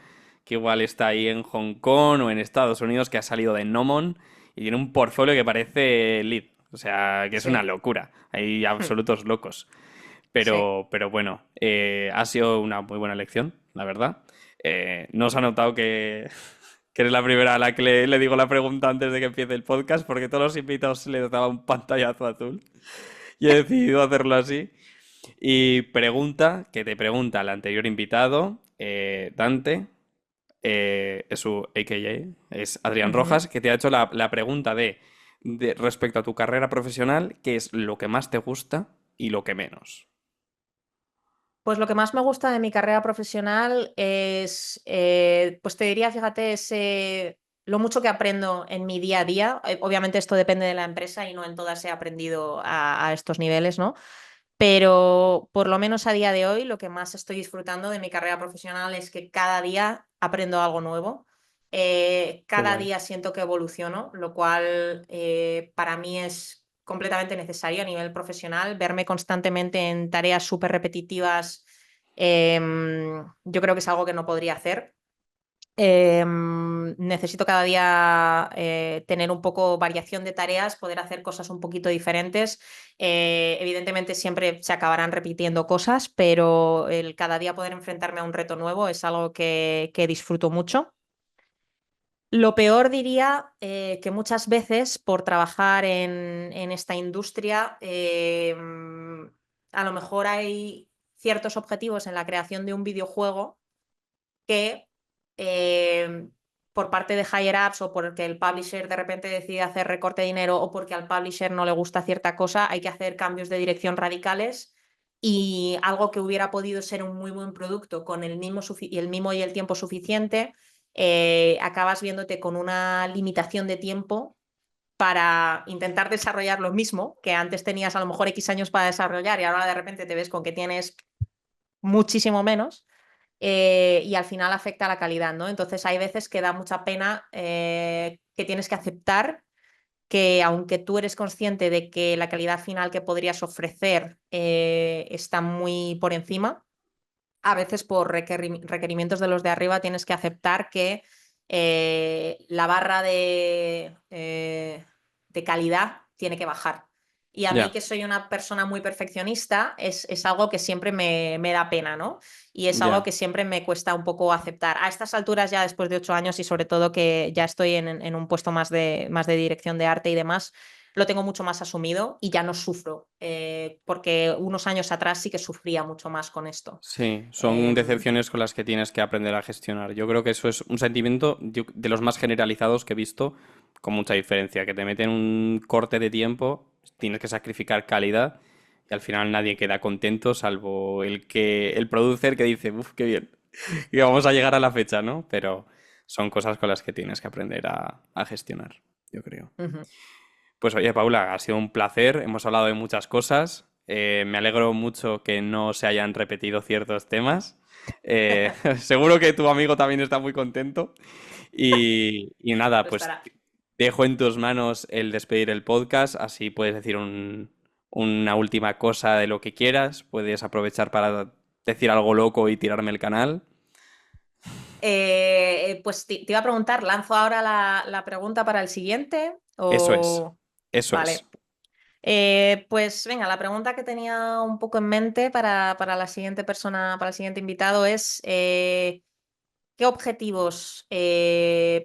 que igual está ahí en Hong Kong o en Estados Unidos que ha salido de Nomon y tiene un portfolio que parece lead. O sea, que es una Sí. locura. Hay absolutos locos. Sí. Pero bueno, ha sido una muy buena elección, la verdad. No se ha notado que eres la primera a la que le digo la pregunta antes de que empiece el podcast, porque todos los invitados les daba un pantallazo azul. Y he decidido hacerlo así. Y pregunta, que te pregunta el anterior invitado, Dante, es su AKA, es Adrián Ujú. Rojas, que te ha hecho la pregunta de respecto a tu carrera profesional, ¿qué es lo que más te gusta y lo que menos? Pues lo que más me gusta de mi carrera profesional es, pues te diría, fíjate, lo mucho que aprendo en mi día a día. Obviamente esto depende de la empresa y no en todas he aprendido a estos niveles, ¿no? Pero por lo menos a día de hoy lo que más estoy disfrutando de mi carrera profesional es que cada día aprendo algo nuevo. Qué Cada guay. día siento que evoluciono, lo cual para mí es completamente necesario a nivel profesional. Verme constantemente en tareas súper repetitivas, yo creo que es algo que no podría hacer. Necesito cada día tener un poco variación de tareas, poder hacer cosas un poquito diferentes. Evidentemente siempre se acabarán repitiendo cosas, pero el cada día poder enfrentarme a un reto nuevo es algo que disfruto mucho. Lo peor diría que muchas veces por trabajar en esta industria, a lo mejor hay ciertos objetivos en la creación de un videojuego que eh, por parte de higher ups o porque el publisher de repente decide hacer recorte de dinero o porque al publisher no le gusta cierta cosa, hay que hacer cambios de dirección radicales y algo que hubiera podido ser un muy buen producto con el mimo y el tiempo suficiente, acabas viéndote con una limitación de tiempo para intentar desarrollar lo mismo que antes tenías a lo mejor X años para desarrollar y ahora de repente te ves con que tienes muchísimo menos y al final afecta a la calidad, ¿no? Entonces hay veces que da mucha pena que tienes que aceptar que aunque tú eres consciente de que la calidad final que podrías ofrecer está muy por encima, a veces por requerimientos de los de arriba tienes que aceptar que la barra de calidad tiene que bajar. Y a mí, Ya, que soy una persona muy perfeccionista, es algo que siempre me da pena, ¿no? Y es algo ya. que siempre me cuesta un poco aceptar. A estas alturas, ya después de 8 años y sobre todo que ya estoy en un puesto más de dirección de arte y demás, lo tengo mucho más asumido y ya no sufro, porque unos años atrás sí que sufría mucho más con esto. Sí, son Em, decepciones con las que tienes que aprender a gestionar. Yo creo que eso es un sentimiento de los más generalizados que he visto, con mucha diferencia, que te meten un corte de tiempo, tienes que sacrificar calidad y al final nadie queda contento, salvo el producer que dice, uff, qué bien, y vamos a llegar a la fecha, ¿no? Pero son cosas con las que tienes que aprender a gestionar, yo creo. ujú. Pues oye, Paula, ha sido un placer. Hemos hablado de muchas cosas. Me alegro mucho que no se hayan repetido ciertos temas. Seguro que tu amigo también está muy contento. Y nada, Lo pues estará. dejo en tus manos el despedir el podcast. Así puedes decir una última cosa de lo que quieras. Puedes aprovechar para decir algo loco y tirarme el canal. Pues te iba a preguntar, ¿lanzo ahora la pregunta para el siguiente? Eso es. O... Eso es. Vale. Pues venga, la pregunta que tenía un poco en mente para la siguiente persona, para el siguiente invitado es, ¿qué ¿qué objetivos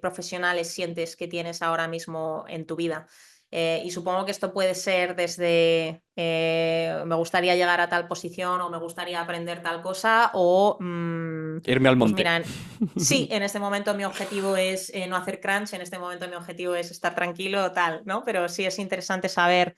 profesionales sientes que tienes ahora mismo en tu vida? Y supongo que esto puede ser desde me gustaría llegar a tal posición o me gustaría aprender tal cosa o Irme al pues monte. mira, sí, en este momento mi objetivo es no hacer crunch, en este momento mi objetivo es estar tranquilo, tal, ¿no? Pero sí es interesante saber,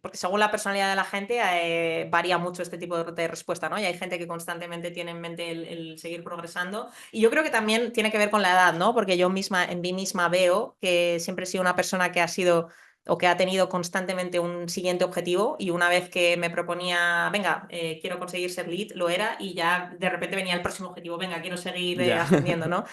porque según la personalidad de la gente varía mucho este tipo de respuesta, ¿no? Y hay gente que constantemente tiene en mente el seguir progresando. Y yo creo que también tiene que ver con la edad, ¿no? Porque yo misma, en mí misma veo que siempre he sido una persona que ha sido o que ha tenido constantemente un siguiente objetivo y una vez que me proponía, venga, quiero conseguir ser lead, lo era y ya de repente venía el próximo objetivo, venga, quiero seguir Ya. ascendiendo, ¿no?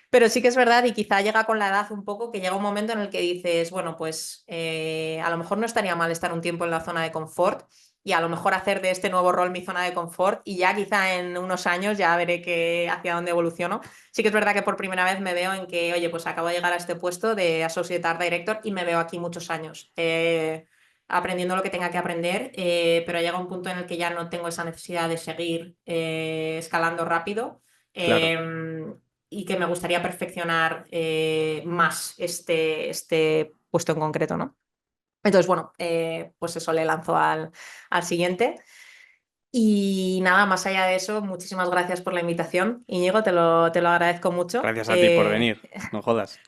Pero sí que es verdad y quizá llega con la edad un poco que llega un momento en el que dices, bueno, pues a lo mejor no estaría mal estar un tiempo en la zona de confort y a lo mejor hacer de este nuevo rol mi zona de confort y ya quizá en unos años ya veré hacia dónde evoluciono. Sí que es verdad que por primera vez me veo en que, oye, pues acabo de llegar a este puesto de Associate Art Director y me veo aquí muchos años. Aprendiendo lo que tenga que aprender, pero llega un punto en el que ya no tengo esa necesidad de seguir escalando rápido. Claro. Eh, y que me gustaría perfeccionar más este puesto en concreto, ¿no? Entonces, bueno, pues eso le lanzo al siguiente. Y nada, más allá de eso, muchísimas gracias por la invitación, Íñigo, te lo agradezco mucho. Gracias a ti por venir. No jodas.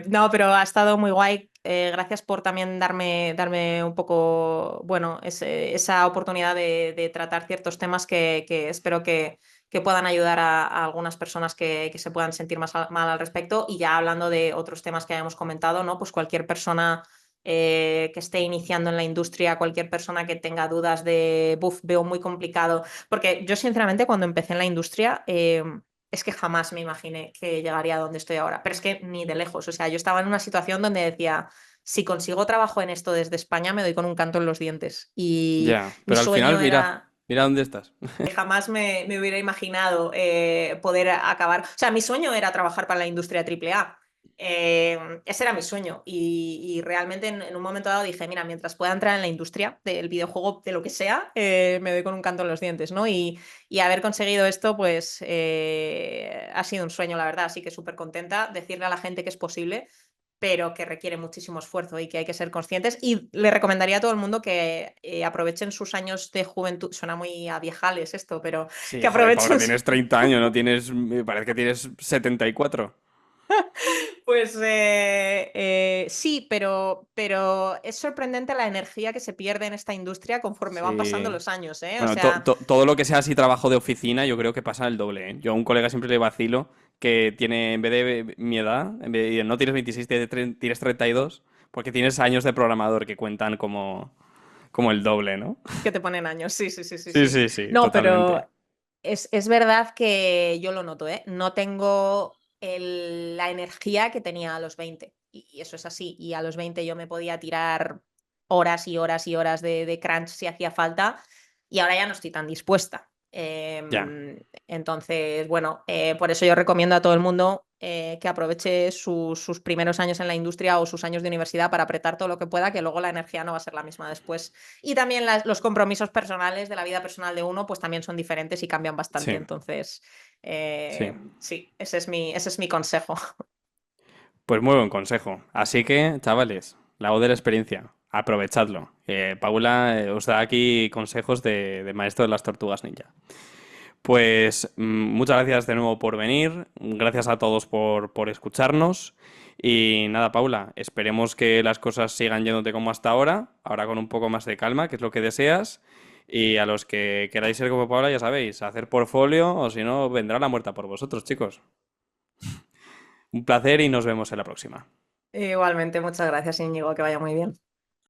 No, pero ha estado muy guay. Gracias por también darme un poco, bueno, esa oportunidad de tratar ciertos temas que espero que puedan ayudar a algunas personas que se puedan sentir más mal al respecto. Y ya hablando de otros temas que hayamos comentado, ¿no? Pues cualquier persona que esté iniciando en la industria, cualquier persona que tenga dudas de, buf, veo muy complicado. Porque yo, sinceramente, cuando empecé en la industria, es que jamás me imaginé que llegaría a donde estoy ahora, pero es que ni de lejos. O sea, yo estaba en una situación donde decía, si consigo trabajo en esto desde España, me doy con un canto en los dientes. Y Ya. mi Pero al final, sueño mira. era, Mira dónde estás. jamás me hubiera imaginado poder acabar. O sea, mi sueño era trabajar para la industria AAA. Ese era mi sueño y realmente en un momento dado dije, mira, mientras pueda entrar en la industria del videojuego, de lo que sea, me doy con un canto en los dientes, ¿no? Y haber conseguido esto, pues ha sido un sueño, la verdad, así que súper contenta. Decirle a la gente que es posible, pero que requiere muchísimo esfuerzo y que hay que ser conscientes. Y le recomendaría a todo el mundo que aprovechen sus años de juventud. Suena muy a viejales esto, pero Sí, que joder, Paula, aprovechen tienes 30 años, no tienes. Me parece que tienes 74. Pues sí, pero es sorprendente la energía que se pierde en esta industria conforme van pasando Sí. los años, ¿eh? O Bueno, sea, todo lo que sea así trabajo de oficina, yo creo que pasa el doble, ¿eh? Yo a un colega siempre le vacilo que tiene, en vez de mi edad, no tienes 26, tienes 32, porque tienes años de programador que cuentan como el doble, ¿no? que te ponen años, sí, sí, sí, sí, Sí, sí. sí, sí, No, totalmente. pero es verdad que yo lo noto, ¿eh? No tengo la energía que tenía a los 20. Y eso es así. Y a los 20 yo me podía tirar horas y horas y horas de crunch si hacía falta. Y ahora ya no estoy tan dispuesta. Ya. Entonces, bueno, por eso yo recomiendo a todo el mundo que aproveche sus primeros años en la industria o sus años de universidad para apretar todo lo que pueda, que luego la energía no va a ser la misma después. Y también los compromisos personales de la vida personal de uno, pues también son diferentes y cambian bastante. Sí, Entonces, sí. sí, ese es mi consejo. Pues muy buen consejo. Así que, chavales, la voz de la experiencia, aprovechadlo. Paula os da aquí consejos de maestro de las tortugas ninja. Pues muchas gracias de nuevo por venir, gracias a todos por escucharnos y nada, Paula, esperemos que las cosas sigan yéndote como hasta ahora con un poco más de calma, que es lo que deseas, y a los que queráis ser como Paula, ya sabéis, hacer portfolio o si no, vendrá la muerta por vosotros, chicos. Un placer y nos vemos en la próxima. Igualmente, muchas gracias, Íñigo, que vaya muy bien.